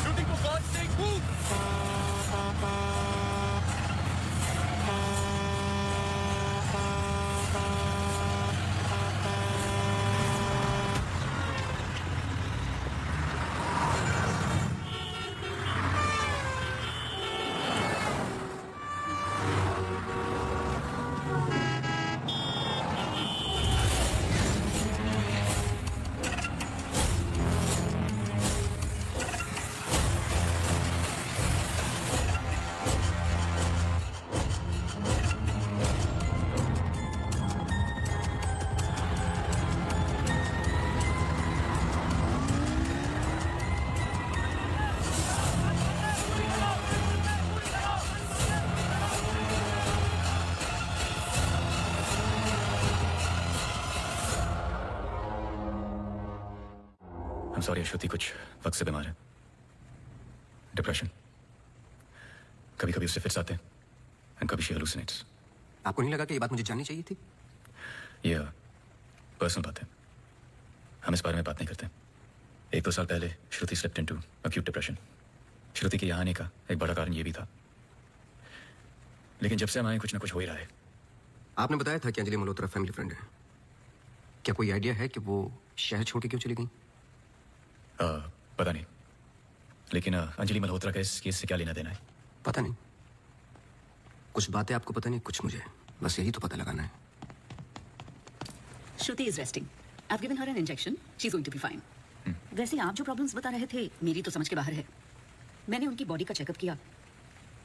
Shruti, for God's sake, move. I'm sorry, श्रुति कुछ वक्त से बीमार है। डिप्रेशन। कभी कभी उससे फिट्स आते हैं and कभी she hallucinates। आपको नहीं लगा कि ये बात मुझे जाननी चाहिए थी? ये पर्सनल बात है, हम इस बारे में बात नहीं करते। 1-2 साल पहले श्रुति slipped into acute depression। श्रुति के यहाँ आने का एक बड़ा कारण ये भी था, लेकिन जब से हम आए कुछ ना कुछ हो ही रहा है। आपने बताया था कि अंजलि मल्होत्रा फैमिली फ्रेंड है। क्या कोई आइडिया है कि वो शहर छोड़ के क्यों चली गई? पता नहीं, लेकिन अंजलि मल्होत्रा का इस केस से क्या लेना देना है? पता नहीं। कुछ बातें आपको पता नहीं, कुछ मुझे। बस यही तो पता लगाना है। Shruti is resting. I've given her an injection. She's going to be fine. वैसे आप जो प्रॉब्लम्स बता रहे थे मेरी तो समझ के बाहर है। मैंने उनकी बॉडी का चेकअप किया,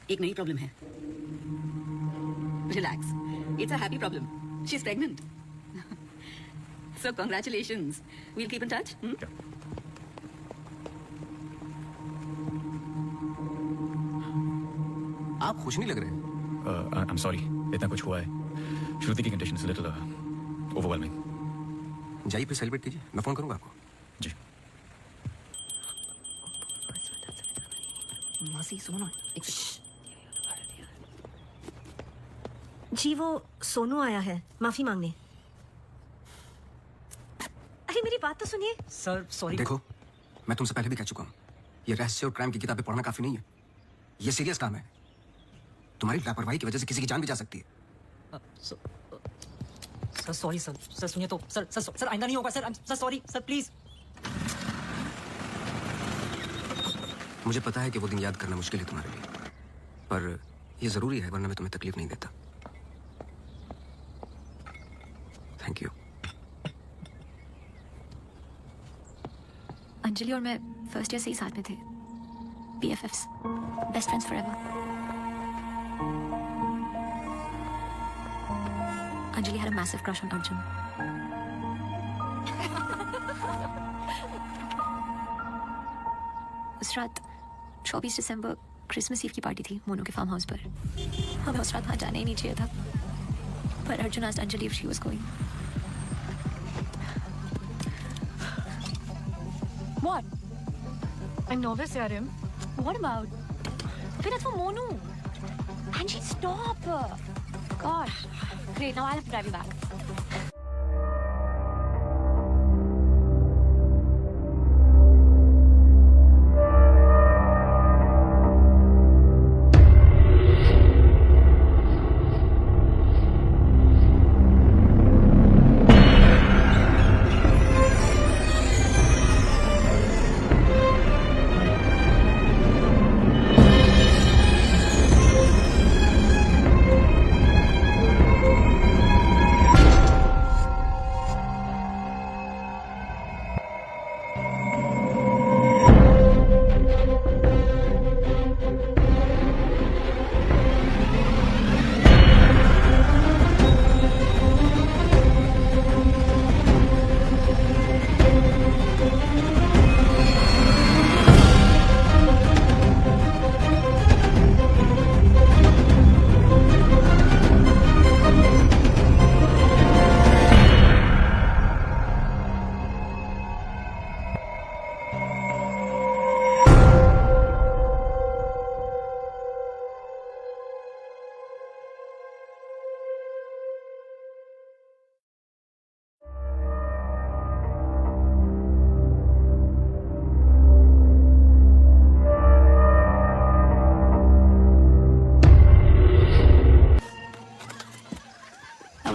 एक नई प्रॉब्लम है। Relax. It's a happy problem. She's pregnant. So congratulations. We'll keep in touch. आप खुश नहीं लग रहे। I'm sorry, इतना कुछ हुआ है। श्रुति की condition is a little overwhelming। जाइए फिर सेलिब्रेट कीजिए, मैं फोन करूंगा आपको। जी। मासी सुनो ना। जी वो सोनू आया है माफी मांगने। अरे मेरी बात तो सुनिए। Sir sorry. देखो, मैं तुमसे पहले भी कह चुका हूँ, ये रहस्य और क्राइम की किताबें पढ़ना काफी नहीं है। ये सीरियस काम है। तुम्हारी लापरवाही की वजह से किसी की जान भी जा सकती है। Sir sorry sir. सर सुनिए तो सर सर सर आइंदा नहीं होगा sir. Sir sorry sir please. मुझे पता है कि वो दिन याद करना मुश्किल है तुम्हारे लिए, पर ये जरूरी है, वरना मैं तुम्हें तकलीफ नहीं देता। Thank you. अंजलि और मैं फर्स्ट ईयर से ही साथ में थे। BFFs, best friends forever. Anjali had a massive crush on Arjun. उस रात 24 दिसंबर क्रिसमस ईव की पार्टी थी मोनू के फार्म हाउस पर। हमें उस रात वहाँ जाना ही नहीं चाहिए था, पर Arjun asked Anjali if she was going. What? I'm nervous, Yarim. What about? Wait, that's for Monu. Angie, stop! Gosh. Great, now I'll have to drive you back.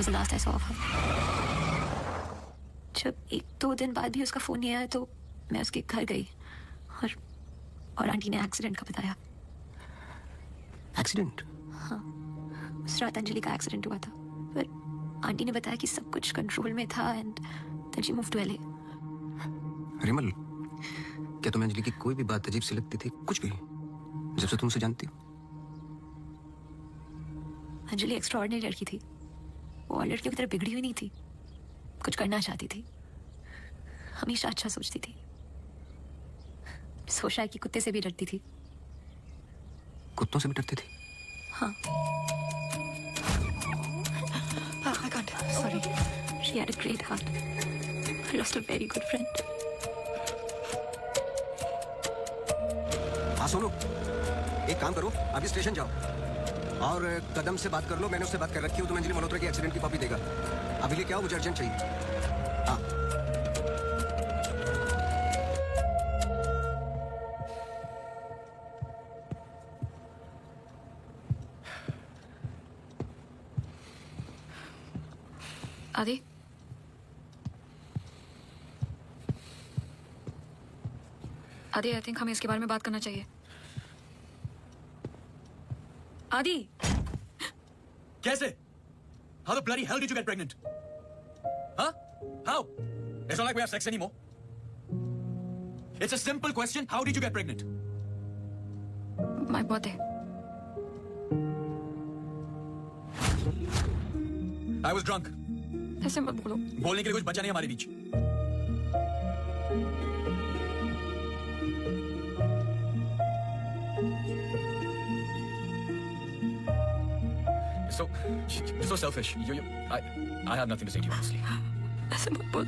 was the last I saw of her. जब 1-2 दिन बाद भी उसका phone नहीं आया तो मैं उसके घर गई और आंटी ने एक्सीडेंट का बताया। एक्सीडेंट? हाँ, उस रात अंजलि का एक्सीडेंट हुआ था, पर आंटी ने बताया कि सब कुछ कंट्रोल में था and then she moved to LA। Rimal, क्या तुम्हें अंजलि की कोई भी बात अजीब सी लगती थी? कुछ भी, जब से तुम उसे जानती हो? अंजलि एक्स्ट्राऑर्डिनरी लड़की थी। वो और लड़कियों की तरह बिगड़ी हुई नहीं थी। कुछ करना चाहती थी, हमेशा अच्छा सोचती थी। सोचा है कि कुत्ते से भी डरती थी। कुत्तों से भी डरती थी? हाँ। I can't. Sorry. She had a great heart. I lost a very good friend. हाँ सुनो, एक काम करो, अभी स्टेशन जाओ और कदम से बात कर लो। मैंने उससे बात कर रखी है, तुम्हें अंजलि मल्होत्रा की एक्सीडेंट की कॉपी देगा। अभी लेके आओ, मुझे अर्जेंट चाहिए। हाँ। आदि, आदि, आई थिंक हमें इसके बारे में बात करना चाहिए। आदि, कैसे? How the bloody hell did you get pregnant? Huh? How? It's not like we have sex anymore. It's a simple question. How did you get pregnant? My birthday. I was drunk. ऐसे मत बोलो। बोलने के लिए कुछ बचा नहीं हमारे बीच। You're so selfish. I have nothing to say to you, honestly. ऐसे मत बोल।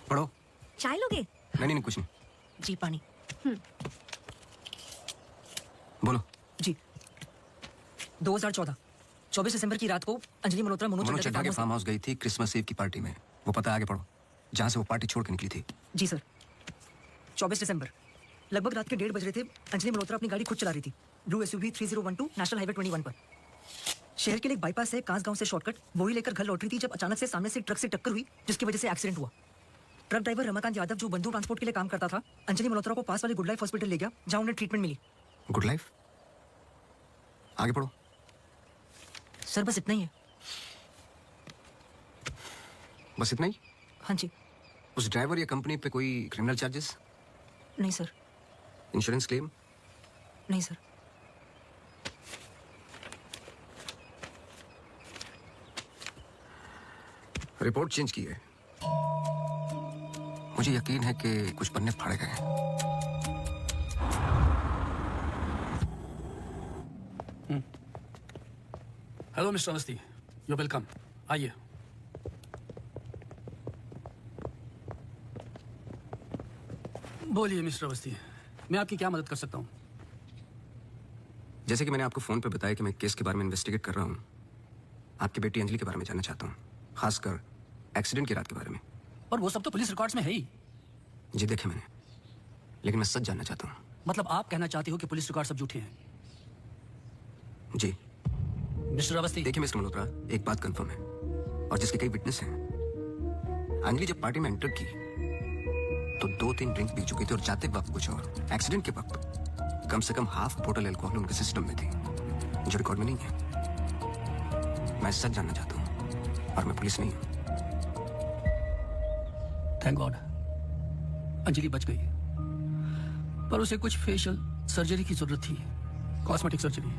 पढ़ो। चाय लोगे? नहीं, कुछ नहीं। जी पानी। बोलो। जी 2014 24 दिसंबर की रात को अंजलि मल्होत्रा मनोज चड्ढा के फार्म हाउस गई थी क्रिसमस ईव की पार्टी में। वो पता आगे पढ़ो, जहाँ से वो पार्टी छोड़ के निकली थी। जी सर। 24 दिसंबर लगभग रात के 1:30 बज रहे थे। अंजलि मल्होत्रा अपनी गाड़ी खुद चला रही थी, ब्लू SUV 3012 नेशनल हाईवे 21 पर। शहर के लिए एक बाईपास है कांस गांव से शॉर्टकट, वही लेकर घर लौट रही थी जब अचानक से सामने से ट्रक से टक्कर हुई, जिसकी वजह से एक्सीडेंट हुआ। ट्रक ड्राइवर रमाकांत यादव, जो बंधु ट्रांसपोर्ट के लिए काम करता था, अंजलि मल्होत्रा को पास वाले गुड लाइफ हॉस्पिटल ले गया, जहां उन्हें ट्रीटमेंट मिली। Good life? आगे पढ़ो। सर बस इतना ही है। बस इतना ही? हाँ जी। उस ड्राइवर या कंपनी पे कोई क्रिमिनल चार्जेस? नहीं सर। Insurance claim? नहीं सर। रिपोर्ट चेंज की है। मुझे यकीन है कि कुछ पन्ने फाड़े गए हैं। Hello mister Awasthi, you welcome. आइए। बोलिए मिस्टर अवस्थी, मैं आपकी क्या मदद कर सकता हूँ? जैसे कि मैंने आपको फोन पर बताया कि मैं केस के बारे में इन्वेस्टिगेट कर रहा हूँ, आपकी बेटी अंजलि के बारे में जानना चाहता हूँ, खासकर एक्सीडेंट की रात के बारे में। और वो सब तो पुलिस रिकॉर्ड्स में है ही। जी देखे मैंने, लेकिन मैं सच जानना चाहता हूँ। मतलब आप कहना चाहते हो कि पुलिस रिकॉर्ड सब झूठे हैं? जी मिस्टर अवस्थी। देखिए मिस्टर मल्होत्रा, एक बात कंफर्म है और जिसके कई विटनेस हैं। अंजलि जब पार्टी में एंटर की तो 2-3 ड्रिंक्स पी चुकी थी और जाते वक्त कुछ और। एक्सीडेंट के वक्त कम से कम हाफ बोतल अल्कोहल उनके सिस्टम में थी, जो रिकॉर्ड में नहीं है। मैं सच जानना चाहता हूँ और मैं पुलिस नहीं हूँ। थैंक गॉड, अंजलि बच गई, पर उसे कुछ फेशियल सर्जरी की जरूरत थी, कॉस्मेटिक सर्जरी।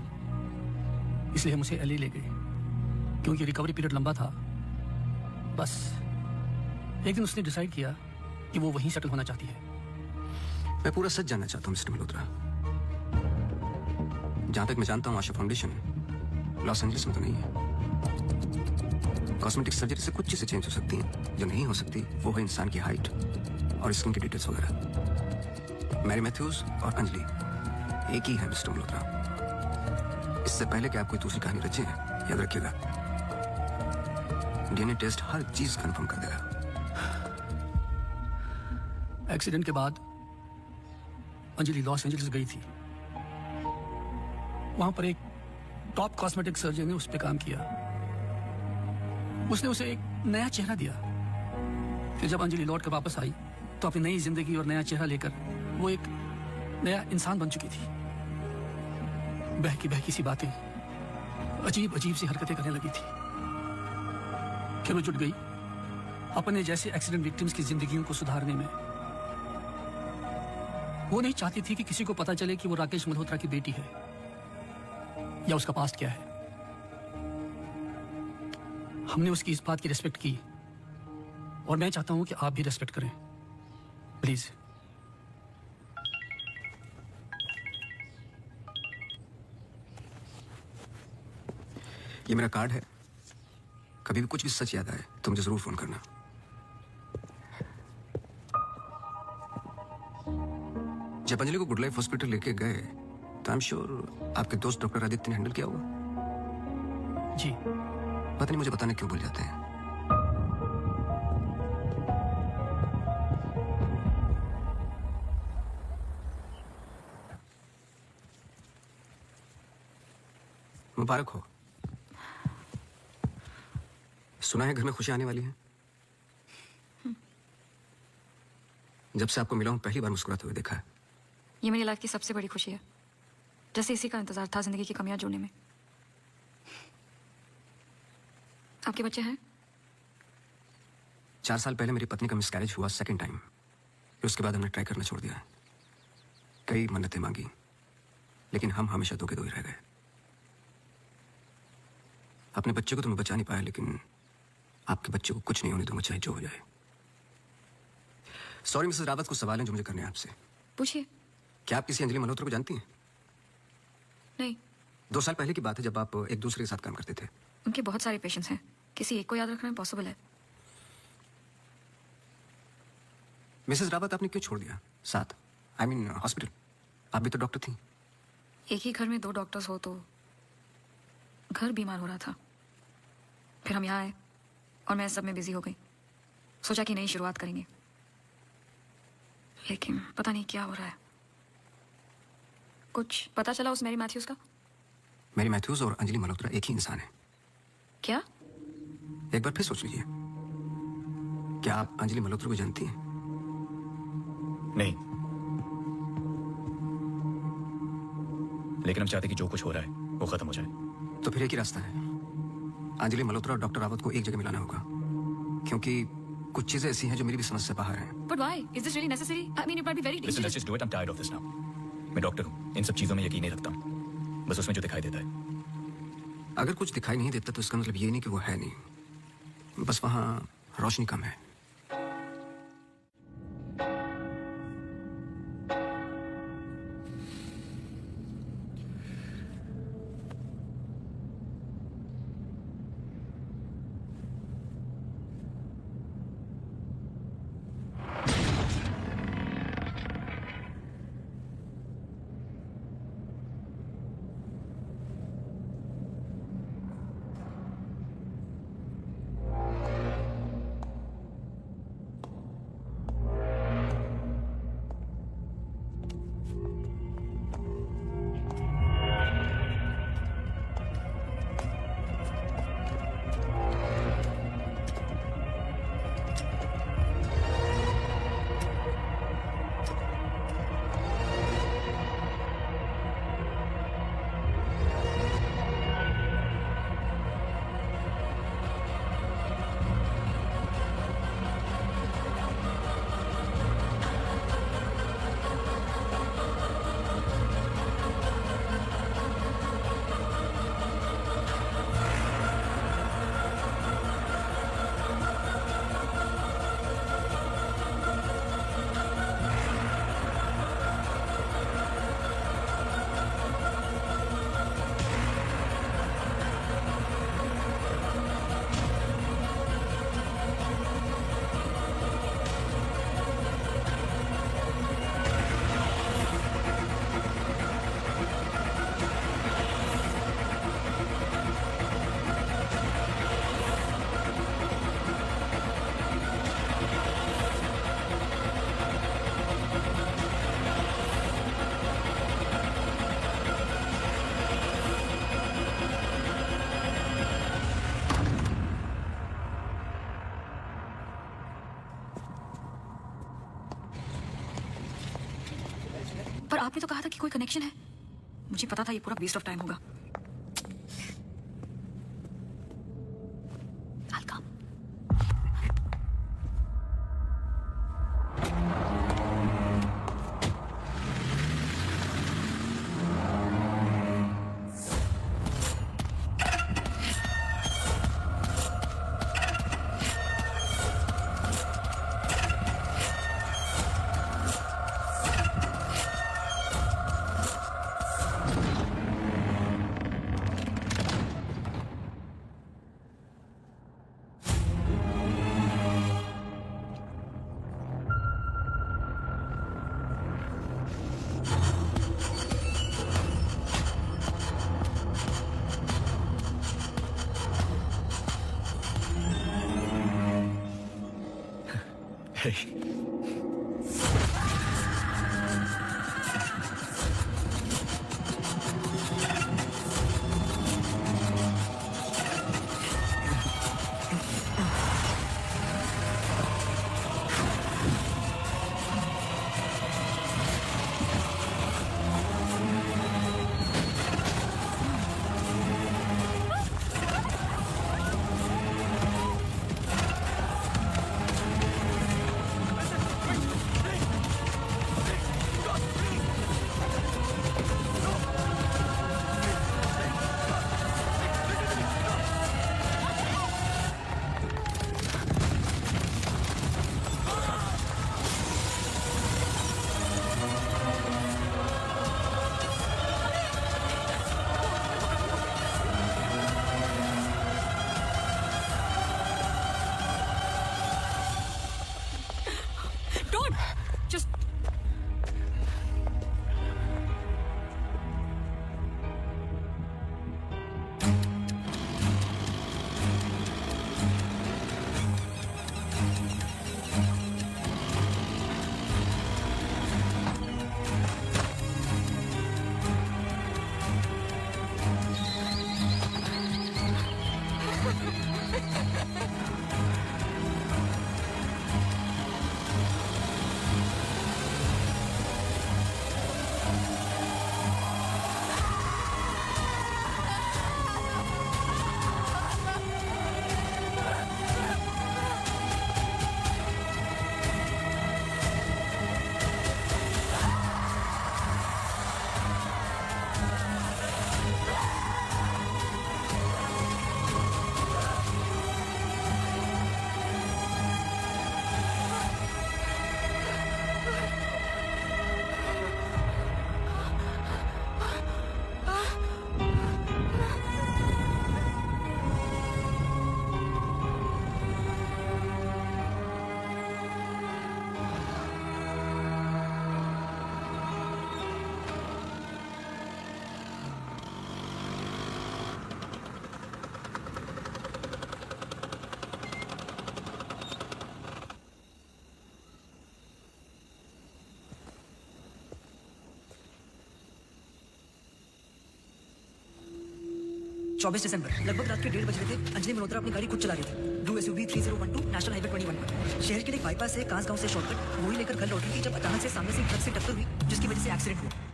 इसलिए हम उसे एलए ले गए, क्योंकि रिकवरी पीरियड लंबा था। बस एक दिन उसने डिसाइड किया कि वो वहीं सेटल होना चाहती है। मैं पूरा सच जानना चाहता हूँ मिस्टर मल्होत्रा। जहां तक मैं जानता हूँ, आशा फाउंडेशन लॉस एंजलिस में तो नहीं है। कॉस्मेटिक सर्जरी से कुछ चीजें चेंज हो सकती हैं, जो नहीं हो सकती वो है इंसान की हाइट और स्किन की डिटेल्स वगैरह। मैरी मैथ्यूज और अंजलि एक ही है मिस्टर मल्होत्रा। इससे पहले कि आप कोई दूसरी कहानी रचें, याद रखिएगा, डीएनए टेस्ट हर चीज कंफर्म कर देगा। एक्सीडेंट के बाद अंजलि लॉस एंजलिस गई थी। वहां पर एक टॉप कॉस्मेटिक सर्जन ने उस पर काम किया। उसने उसे एक नया चेहरा दिया। फिर जब अंजलि लौट कर वापस आई तो अपनी नई जिंदगी और नया चेहरा लेकर वो एक नया इंसान बन चुकी थी। बहकी सी बातें, अजीब सी हरकतें करने लगी थी। फिर वो जुट गई अपने जैसे एक्सीडेंट विक्टिम्स की जिंदगियों को सुधारने में। वो नहीं चाहती थी कि किसी को पता चले कि वो राकेश मल्होत्रा की बेटी है या उसका पास्ट क्या है। हमने उसकी इस बात की रिस्पेक्ट की और मैं चाहता हूं कि आप भी रिस्पेक्ट करें, प्लीज। ये मेरा कार्ड है, कभी भी कुछ भी सच याद आए तो मुझे जरूर फोन करना। जब अंजलि को गुड लाइफ हॉस्पिटल लेके गए तो आई एम श्योर आपके दोस्त डॉक्टर आदित्य ने हैंडल किया होगा। जी। पता नहीं मुझे बताने क्यों भूल जाते हैं। मुबारक हो। सुना है घर में खुशी आने वाली है। जब से आपको मिला हूं पहली बार मुस्कुराते हुए देखा है। ये मेरी लाइफ की सबसे बड़ी खुशी है। जैसे इसी का इंतजार था जिंदगी की कमियां जोड़ने में। आपके बच्चे हैं? 4 साल पहले मेरी पत्नी का मिसकैरेज हुआ सेकंड टाइम। फिर उसके बाद हमने ट्राई करना छोड़ दिया। कई मन्नतें मांगी, लेकिन हम हमेशा दो के दो ही रह गए। अपने बच्चे को तो मैं बचा नहीं पाया, लेकिन आपके बच्चे को कुछ नहीं होने दूंगा, चाहे जो हो जाए। सॉरी मिसेस रावत, कुछ सवाल हैं जो मुझे करने हैं आपसे। पूछिए। क्या आप किसी अंजलि मल्होत्रा को जानती हैं? नहीं। 2 साल पहले की बात है जब आप एक दूसरे के साथ काम करते थे। उनके बहुत सारे पेशेंट्स हैं, किसी एक को याद रखना इम्पॉसिबल है। मिसेस रावत, आपने क्यों छोड़ दिया साथ? I mean hospital. आप भी तो डॉक्टर थी। एक ही घर में 2 डॉक्टर्स हो तो घर बीमार हो रहा था। फिर हम यहाँ आए और मैं सब में बिजी हो गई। सोचा कि नई शुरुआत करेंगे, लेकिन पता नहीं क्या हो रहा है। कुछ पता चला उस मैरी मैथ्यूज का? मैरी मैथ्यूज और अंजलि मल्होत्रा एक ही इंसान है। क्या? एक बार फिर सोच लीजिए। क्या आप अंजलि मल्होत्रा को जानती हैं? नहीं, लेकिन हम चाहते कि जो कुछ हो रहा है वो खत्म हो जाए। तो फिर एक ही रास्ता है। अंजलि मल्होत्रा और डॉक्टर रावत को एक जगह मिलाना होगा, क्योंकि कुछ चीजें ऐसी हैं जो मेरी भी समझ से बाहर हैं। But why? Is this really necessary? I mean, it might be very Listen, dangerous. let's just do it. I'm tired of this now. मैं डॉक्टर हूँ, इन सब चीजों में यकीन नहीं रखता हूँ। बस उसमें जो दिखाई देता है। अगर कुछ दिखाई नहीं देता तो इसका मतलब ये नहीं कि वो है नहीं, बस वहां रोशनी कम है। आपने तो कहा था कि कोई कनेक्शन है। मुझे पता था ये पूरा वेस्ट ऑफ टाइम होगा। चौबीस दिसंबर लगभग रात के 1:30 बज रहे थे। अंजलि मल्होत्रा अपनी गाड़ी खुद चला रही थी। ब्लू SUV 3012 नेशनल हाईवे 21 पर। शहर के लिए एक बाईपास से कांस गांव से शॉर्टकट वही लेकर घर लौट रही थी जब अचानक से सामने से ट्रक से टक्कर हुई, जिसकी वजह से एक्सीडेंट हुआ।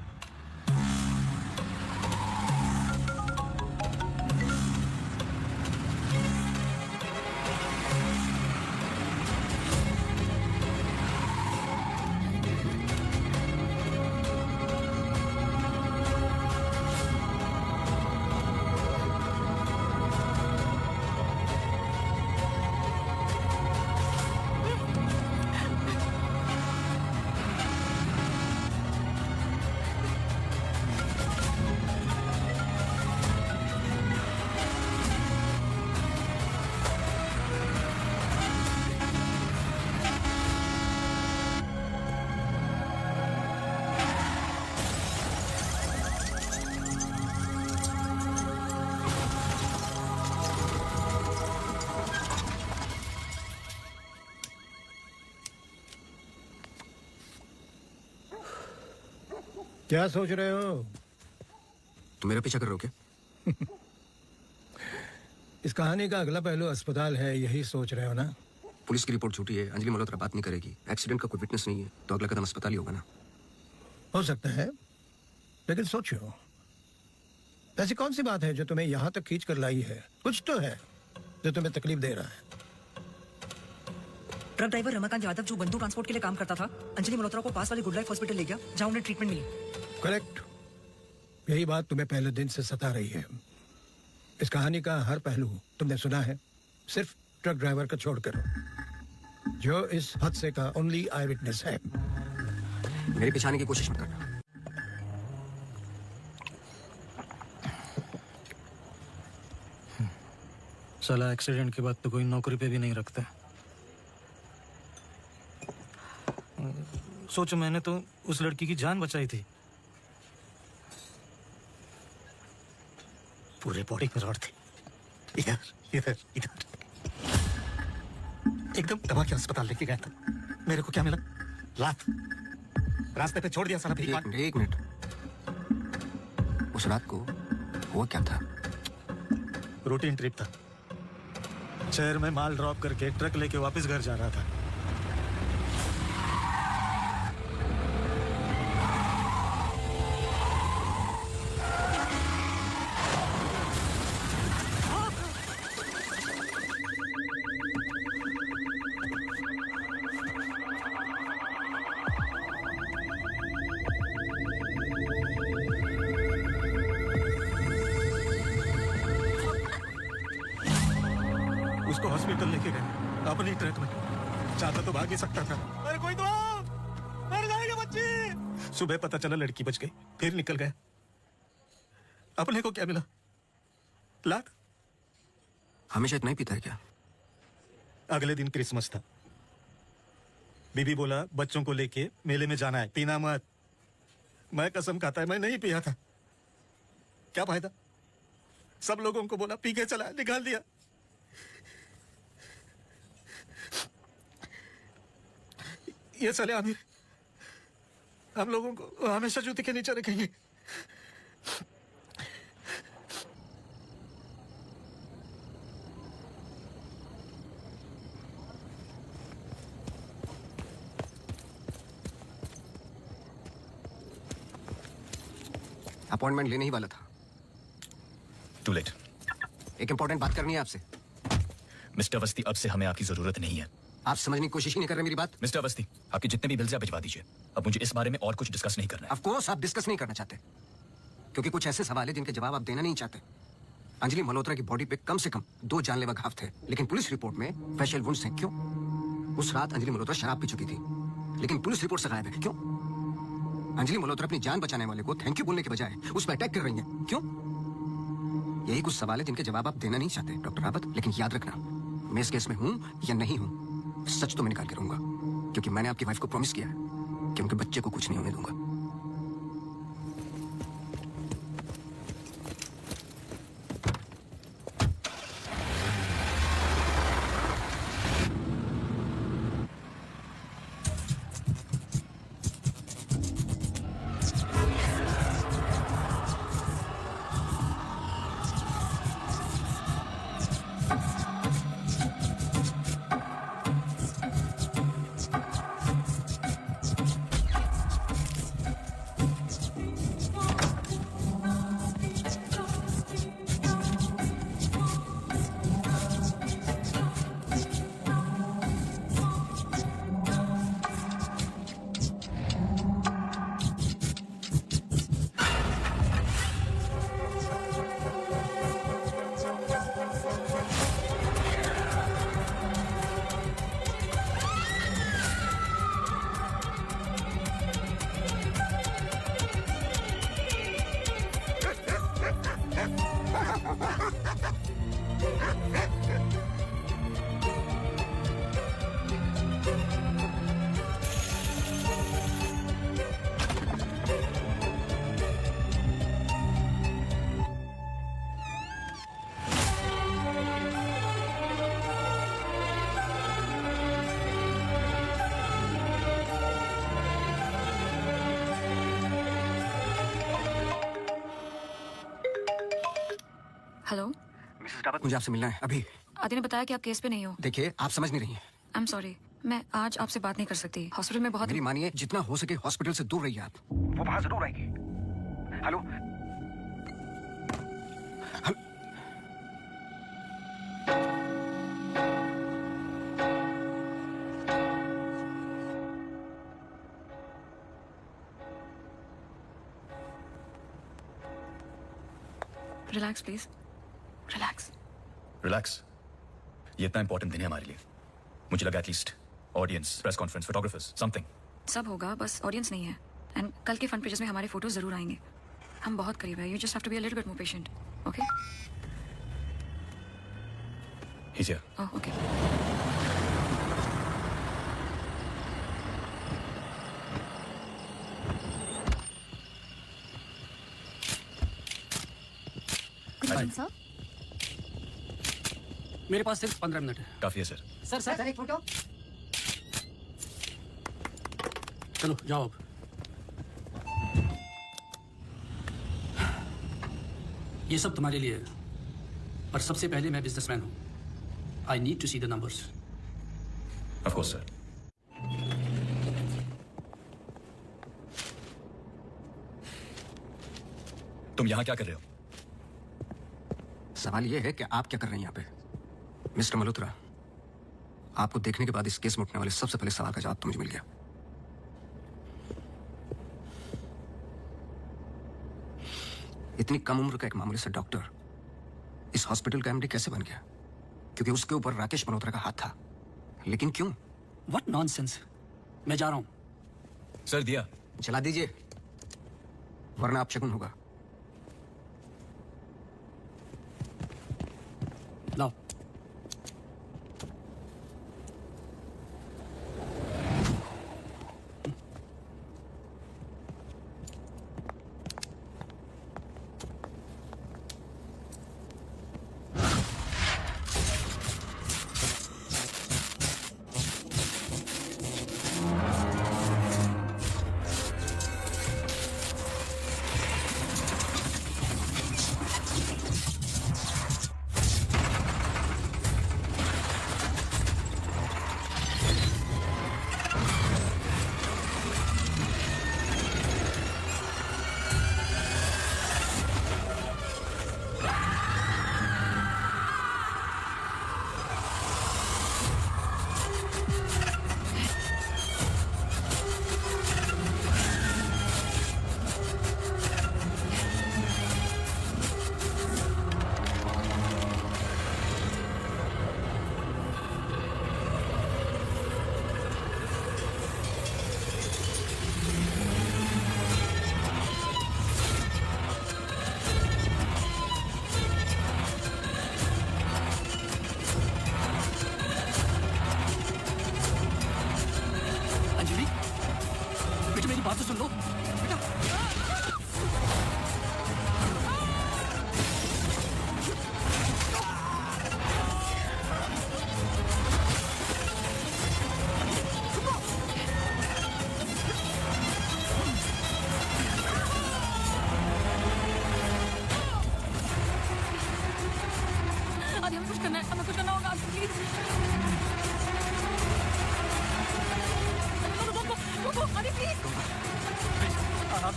क्या सोच रहे हो? तुम मेरा पीछा कर रहे हो क्या? इस कहानी का अगला पहलू अस्पताल है, यही सोच रहे हो ना? पुलिस की रिपोर्ट झूठी है, अंजलि मल्होत्रा बात नहीं करेगी, एक्सीडेंट का कोई विटनेस नहीं है, तो अगला कदम अस्पताल ही होगा ना। हो सकता है, लेकिन सोचो, ऐसी कौन सी बात है जो तुम्हें यहां तक खींच कर लाई है? कुछ तो है जो तुम्हें तकलीफ दे रहा है। ट्रक ड्राइवर रमाकांत यादव जो बंधु ट्रांसपोर्ट के लिए काम करता था, अंजलि मल्होत्रा को पास वाले गुड लाइफ हॉस्पिटल ले गया जहां उन्हें ट्रीटमेंट मिली। करेक्ट। यही बात तुम्हें पहले दिन से सता रही है। इस कहानी का हर पहलू तुमने सुना है, सिर्फ ट्रक ड्राइवर का छोड़कर, जो इस हादसे का ओनली आई विटनेस है। मेरे पीछे आने की कोशिश मत करना। साला एक्सीडेंट के बाद तो कोई नौकरी पे भी नहीं रखता। सोचो, मैंने तो उस लड़की की जान बचाई थी। पूरे बॉडी में रॉड थी, इधर इधर इधर। एकदम दबा के अस्पताल लेके गया था। मेरे को क्या मिला? लात। रास्ते पे छोड़ दिया साला भीख। एक मिनट, उस रात को हुआ क्या था? रूटीन ट्रिप था। शहर में माल ड्रॉप करके ट्रक लेके वापस घर जा रहा था। उसको हॉस्पिटल लेके गए अपनी ट्रक में। चाहता तो भाग ही सकता था। अरे कोई तो मर जाएगी बच्ची। सुबह पता चला लड़की बच गई, फिर निकल गया। अपने को क्या मिला? लात। हमेशा इतना ही पीता है क्या? अगले दिन क्रिसमस था। बीबी बोला बच्चों को लेके मेले में जाना है, पीना मत। मैं कसम खाता है मैं नहीं पिया था। क्या फायदा? सब लोगों को बोला पी के चला, निकाल दिया। ये साले आमिर हम लोगों को हमेशा जूते के नीचे रखेंगे। अपॉइंटमेंट लेने ही वाला था। To late. एक इंपॉर्टेंट बात करनी है आपसे। मिस्टर अवस्थी, अब से हमें आपकी जरूरत नहीं है। आप समझने की कोशिश ही नहीं कर रहे मेरी बात। मिस्टर अवस्थी, आपके जितने भी बिल्स आप भिजवा दीजिए। अब मुझे इस बारे में और कुछ डिस्कस नहीं करना है। ऑफ कोर्स आप डिस्कस नहीं करना चाहते, क्योंकि कुछ ऐसे सवाल है जिनके जवाब आप देना नहीं चाहते। अंजलि मल्होत्रा की बॉडी पे कम से कम 2 जानलेवा घाव थे, लेकिन पुलिस रिपोर्ट में फेशियल वुंड्स हैं। क्यों? उस रात अंजलि मल्होत्रा शराब पी चुकी थी, लेकिन पुलिस रिपोर्ट से गायब है। क्यों? अंजलि मल्होत्रा अपनी जान बचाने वाले को थैंक यू बोलने के बजाय उस पर अटैक कर रही हैं। क्यों? यही कुछ सवाल है जिनके जवाब आप देना नहीं चाहते डॉक्टर रावत। लेकिन याद रखना, मैं इस केस में हूं या नहीं हूं, सच तो मैं निकाल के रहूंगा, क्योंकि मैंने आपकी वाइफ को प्रॉमिस किया है कि उनके बच्चे को कुछ नहीं होने दूंगा। हेलो मिसेस रावत, मुझे आपसे मिलना है अभी। आदि ने बताया कि आप केस पे नहीं हो। देखिए, आप समझ नहीं रही हैं। आई एम सॉरी, मैं आज आपसे बात नहीं कर सकती। हॉस्पिटल में बहुत मेरी मानिए, जितना हो सके हॉस्पिटल से दूर रहिए आप। वो वहां जरूर आएंगे। Hello relax please, relax. Relax? ये इतना इंपॉर्टेंट दिन है हमारे लिए। मुझे लगा at least audience, press conference, photographers, something. सब होगा, बस ऑडियंस नहीं है। एंड कल के फ्रंट पेजेस में हमारे फोटोज जरूर आएंगे। हम बहुत करीब है। You just have to be a little bit more patient, okay? He's here. Oh, okay. Good morning, sir. मेरे पास सिर्फ 15 मिनट है। काफी है सर। सर एक फोटो। चलो जाओ अब। ये सब तुम्हारे लिए है, पर सबसे पहले मैं बिजनेसमैन हूँ। I need to see the numbers. Of course, sir. तुम यहाँ क्या कर रहे हो? सवाल यह है कि आप क्या कर रहे हैं यहाँ पे? मिस्टर मल्होत्रा, आपको देखने के बाद इस केस में उठने वाले सबसे पहले सवाल का जवाब तो मुझे मिल गया। इतनी कम उम्र का एक मामूली सा डॉक्टर इस हॉस्पिटल का एमडी कैसे बन गया? क्योंकि उसके ऊपर राकेश मल्होत्रा का हाथ था। लेकिन क्यों? What nonsense! मैं जा रहा हूं। सर दिया जला दीजिए, वरना आप शकुन होगा। लाओ। बात तो सुन लो बेटा। आदि हमें कुछ करना है, हमें कुछ करना होगा प्लीज। आदि प्लीज।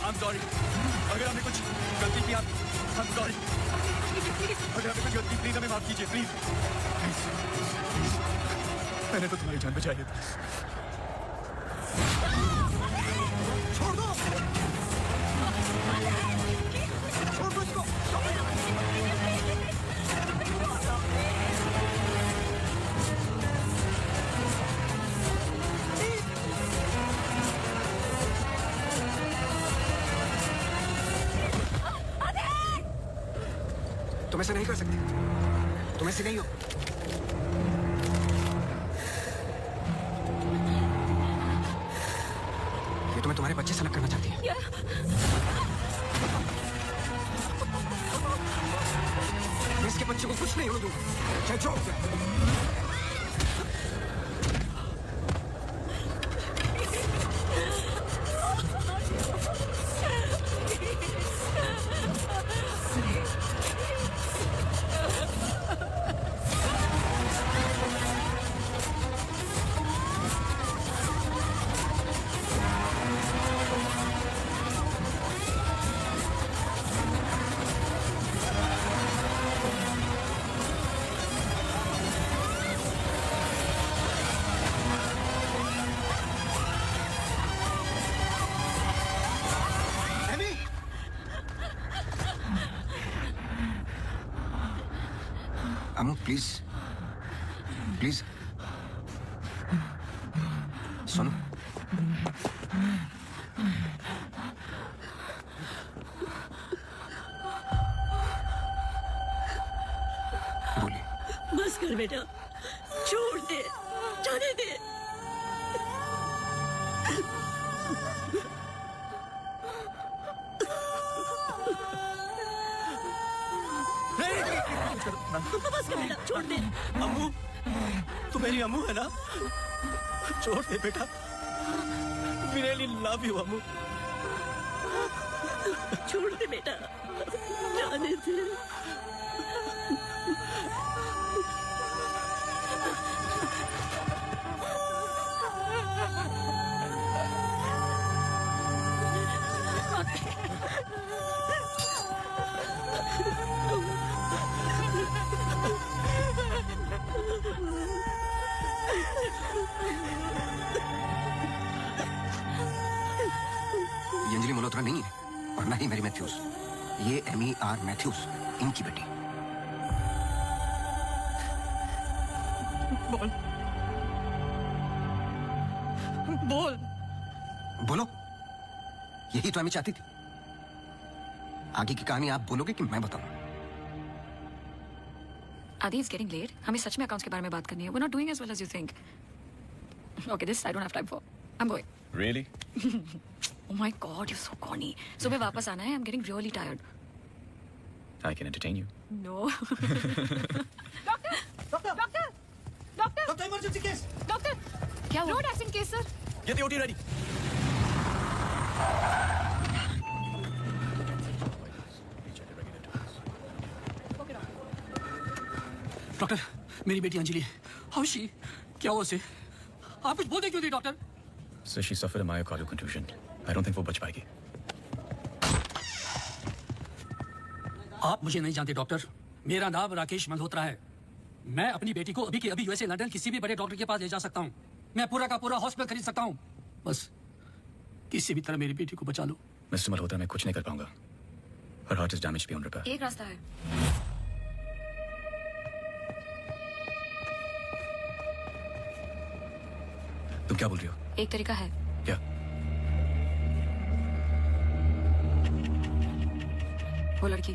I'm sorry. अगर हमने कुछ गलती की, I'm sorry. अगर हमने कुछ गलती, प्लीज हमें माफ कीजिए, प्लीज। मैंने तो तुम्हारी जान बचाई है। छोड़ दो। छोड़ दो इसको। तुम ऐसे नहीं कर सकते, तुम ऐसे नहीं हो। ये तुम्हें तुम्हारे बच्चे से अलग करना चाहती है। मैं इसके बच्चे को कुछ नहीं होने दूंगा, चाहे जो हो जाए। प्लीज प्लीज सुनो। बस कर बेटा, छोड़ दे, जाने दे। बस कर बेटा, छोड़ दे। अम्मू, तू मेरी अम्मू है ना? छोड़ दे बेटा। We really love you, अम्मू। छोड़ दे बेटा, जाने दे। ये अंजलि मल्होत्रा नहीं है और ना ही मैरी मैथ्यूज। ये MER मैथ्यूज, इनकी बेटी। बोल बोल बोलो, यही तो मैं चाहती थी। आगे की कहानी आप बोलोगे कि मैं बताऊं? आदि, इट्स गेटिंग लेट। हमें सच में अकाउंट्स के बारे में बात करनी है। We're not doing as well as you think. Okay, this I don't have time for. I'm going. Really? Oh my God, you're so corny. सुबह वापस आना है. I'm getting really tired. I can entertain you. No. Doctor emergency case. Doctor, क्या हुआ? Road accident case sir. Get the OT ready. Doctor, मेरी बेटी Anjali, how she? क्या हुआ उसे? आप कुछ बोलते क्यों नहीं doctor? So she suffered a myocardial contusion. I don't think वो बच पाएगी। आप मुझे नहीं जानते डॉक्टर। मेरा नाम राकेश मल्होत्रा है। मैं अपनी बेटी को अभी के अभी यूएसए लंदन किसी भी बड़े डॉक्टर के पास ले जा सकता हूँ। मैं पूरा का पूरा हॉस्पिटल खरीद सकता हूँ। बस किसी भी तरह मेरी बेटी को बचा लो। मिस्टर मल्होत्रा, मैं कुछ नहीं कर पाऊंगा। Her heart is damaged beyond repair. एक रास्ता है। तुम क्या बोल रही हो? एक तरीका है। क्या? वो लड़की।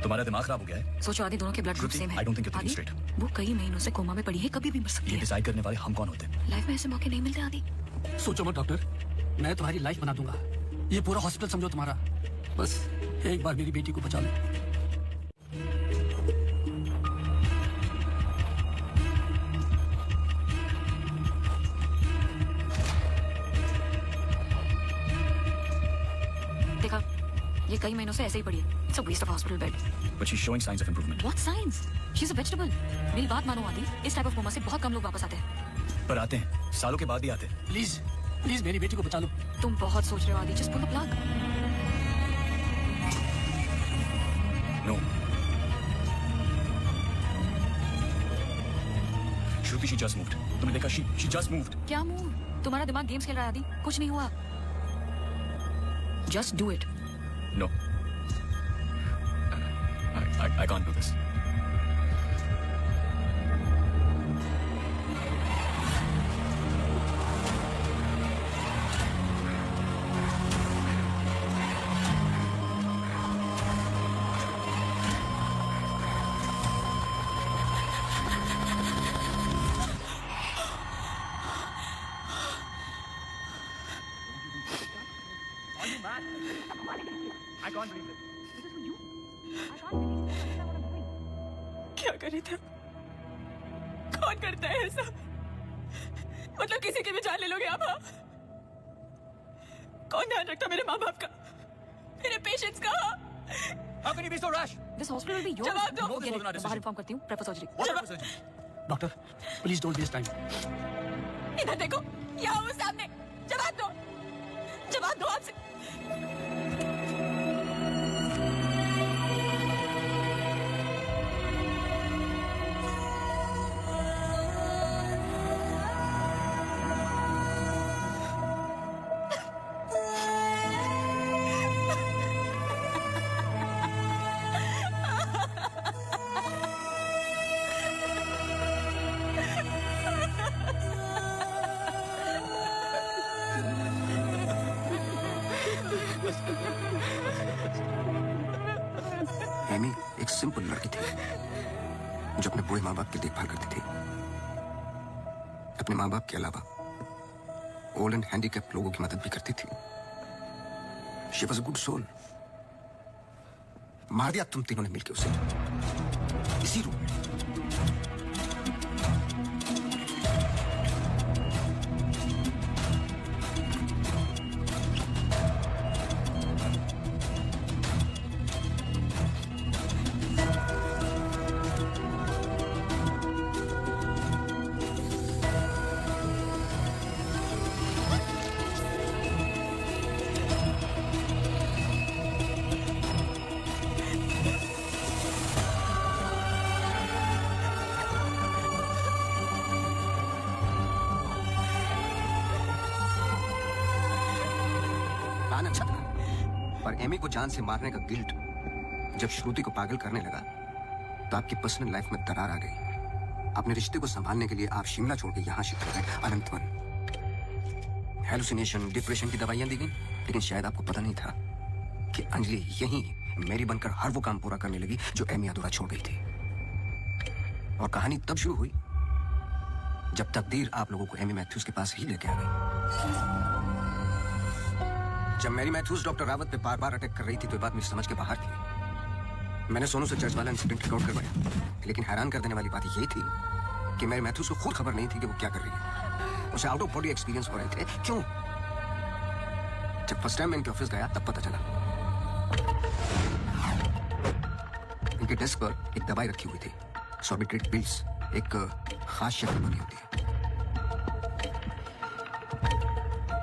तुम्हारा दिमाग खराब हो गया है? सोचो आदि, दोनों के ब्लड ग्रुप सेम है। I don't think you're thinking आदि, straight. वो कई महीनों से कोमा में पड़ी है, कभी भी मर सकती ये है। डिसाइड करने वाले हम कौन होते हैं? लाइफ में ऐसे मौके नहीं मिलते आदि। सोचो मत डॉक्टर, मैं तुम्हारी लाइफ बना दूंगा। ये पूरा हॉस्पिटल समझो तुम्हारा। बस एक बार मेरी बेटी को बचा लो। देखा, ये कई महीनों से ऐसे ही पड़ी है। It's a waste of hospital bed. But she's showing signs of improvement. What signs? She's a vegetable. मेरी बात मानो आदि, इस टाइप ऑफ कोमा से बहुत कम लोग वापस आते हैं। पर आते हैं, सालों के बाद ही आते हैं। प्लीज प्लीज मेरी बेटी को बचा लो। तुम बहुत सोच रहे हो आदि, just pull the plug. No. Shruti, she just moved. तुमने देखा? She just moved. क्या मूव? तुम्हारा दिमाग गेम्स खेल रहा है आदि, कुछ नहीं हुआ। Just do it. No. I can't do this. क्या करे था? कौन करता है ऐसा? मतलब किसी की भी जान ले लोगे आप? हाँ? कौन ध्यान रखता मेरे माँ बाप का, मेरे पेशेंट्स का? How can you be so rash? This hospital will be yours. जवाब दो। No, get it. मैं बाहर इन्फॉर्म करती हूँ। Prep for surgery. Doctor, please don't waste time. इधर देखो, यहाँ वो सामने। जवाब दो, जवाब दो आपसे। सिंपल लड़की थी जो अपने बूढ़े माँ बाप की देखभाल करती थी, अपने माँ बाप के अलावा ओल्ड एंड हैंडीकैप लोगों की मदद भी करती थी। She was a good soul. मार दिया तुम तीनों ने मिलकर उसे इसी रूम में। प्लान अच्छा था, पर एमी को जान से मारने का गिल्ट जब श्रुति को पागल करने लगा तो आपकी पर्सनल लाइफ में दरार आ गई। अपने रिश्ते को संभालने के लिए आप शिमला छोड़ के यहाँ शिफ्ट हो गए अनंतवन। हेलुसिनेशन, डिप्रेशन की दवाइयां दी गई, लेकिन शायद आपको पता नहीं था कि अंजलि यहीं मेरी बनकर हर वो काम पूरा करने लगी जो एमी अधूरा छोड़ गई थी। और कहानी तब शुरू हुई जब तकदीर आप लोगों को एमी मैथ्यूज के पास ही लेके आ गई। जब मैरी मैथ्यूज डॉक्टर रावत पे बार बार अटैक कर रही थी तो ये बात मेरी समझ के बाहर थी। मैंने सोनू से चर्च वाला इंसिडेंट रिकॉर्ड करवाया, लेकिन हैरान कर देने वाली बात यही थी कि मैरी मैथ्यूज को खुद खबर नहीं थी कि वो क्या कर रही है। उसे आउट ऑफ बॉडी एक्सपीरियंस हो रहे थे। क्यों? जब फर्स्ट टाइम मैं इनके ऑफिस गया तब पता चला इनके डेस्क पर एक दवाई रखी हुई थी, सॉर्बिट्रेट पिल्स, एक खास शक्ल बनी होती है,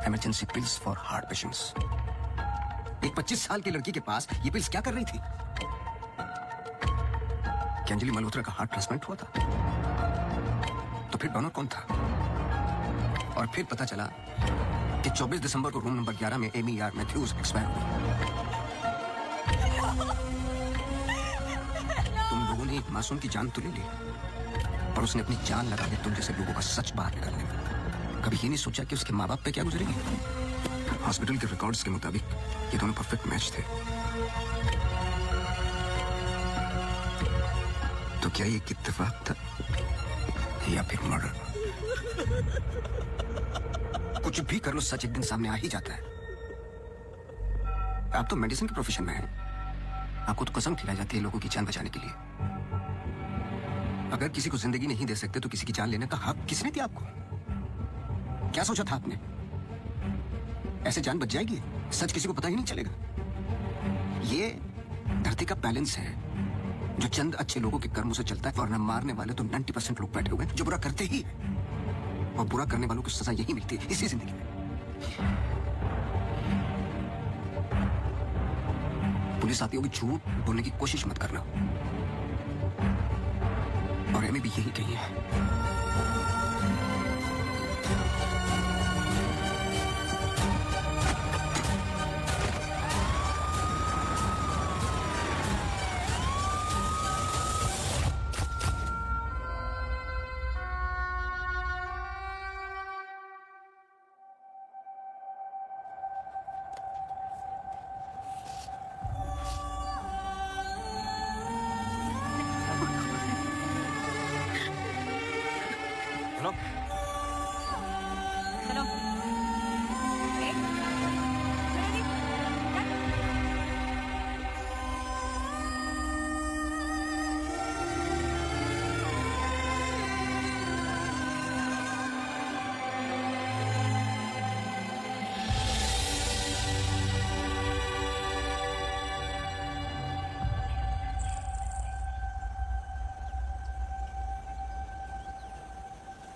emergency pills for heart patients. एक 25 साल की लड़की के पास ये पिल्स क्या कर रही थी? क्या अंजलि मल्होत्रा का हार्ट ट्रांसप्लांट हुआ था? तो फिर डोनर कौन था? और फिर पता चला कि 24 दिसंबर को रूम नंबर 11 में एमी आर मैथ्यूज एक्सपायर हुई। तुम लोगों ने एक मासूम की जान तो ले ली, पर उसने अपनी जान लगा के तुम जैसे लोगों का सच बाहर निकालने में कभी ये नहीं सोचा कि उसके माँ बाप पे क्या गुजरेगी। हॉस्पिटल के रिकॉर्ड्स के मुताबिक ये दोनों परफेक्ट मैच थे। तो क्या ये इत्तेफाक था या फिर मर्डर? कुछ भी कर लो, सच एक दिन सामने आ ही जाता है। आप तो मेडिसिन के प्रोफेशन में हैं, आपको तो कसम खिलाई जाती है लोगों की जान बचाने के लिए। अगर किसी को जिंदगी नहीं दे सकते तो किसी की जान लेने का हक किसने दिया आपको? क्या सोचा था आपने? ऐसे जान बच जाएगी? सच किसी को पता ही नहीं चलेगा। ये धरती का बैलेंस है जो चंद अच्छे लोगों के कर्मों से चलता है, वरना मारने वाले तो 90% लोग बैठे हुए जो बुरा करते ही है, और बुरा करने वालों को सजा यही मिलती है इसी जिंदगी में। पुलिस आती होगी, झूठ बोलने की कोशिश मत करना। और एमी भी यही कही है।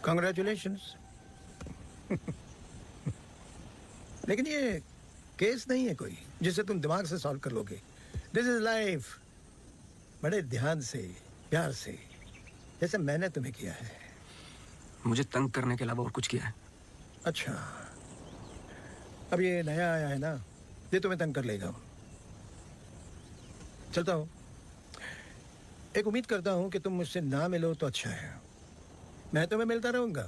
Congratulations. लेकिन ये केस नहीं है कोई जिसे तुम दिमाग से सॉल्व कर लोगे। This is life. बड़े ध्यान से, प्यार से, जैसे मैंने तुम्हें किया है। मुझे तंग करने के अलावा और कुछ किया है? अच्छा, अब ये नया आया है ना, ये तुम्हें तंग कर लेगा। चलता हूँ। एक उम्मीद करता हूँ कि तुम मुझसे ना मिलो तो अच्छा है। मैं तुम्हें मिलता रहूंगा।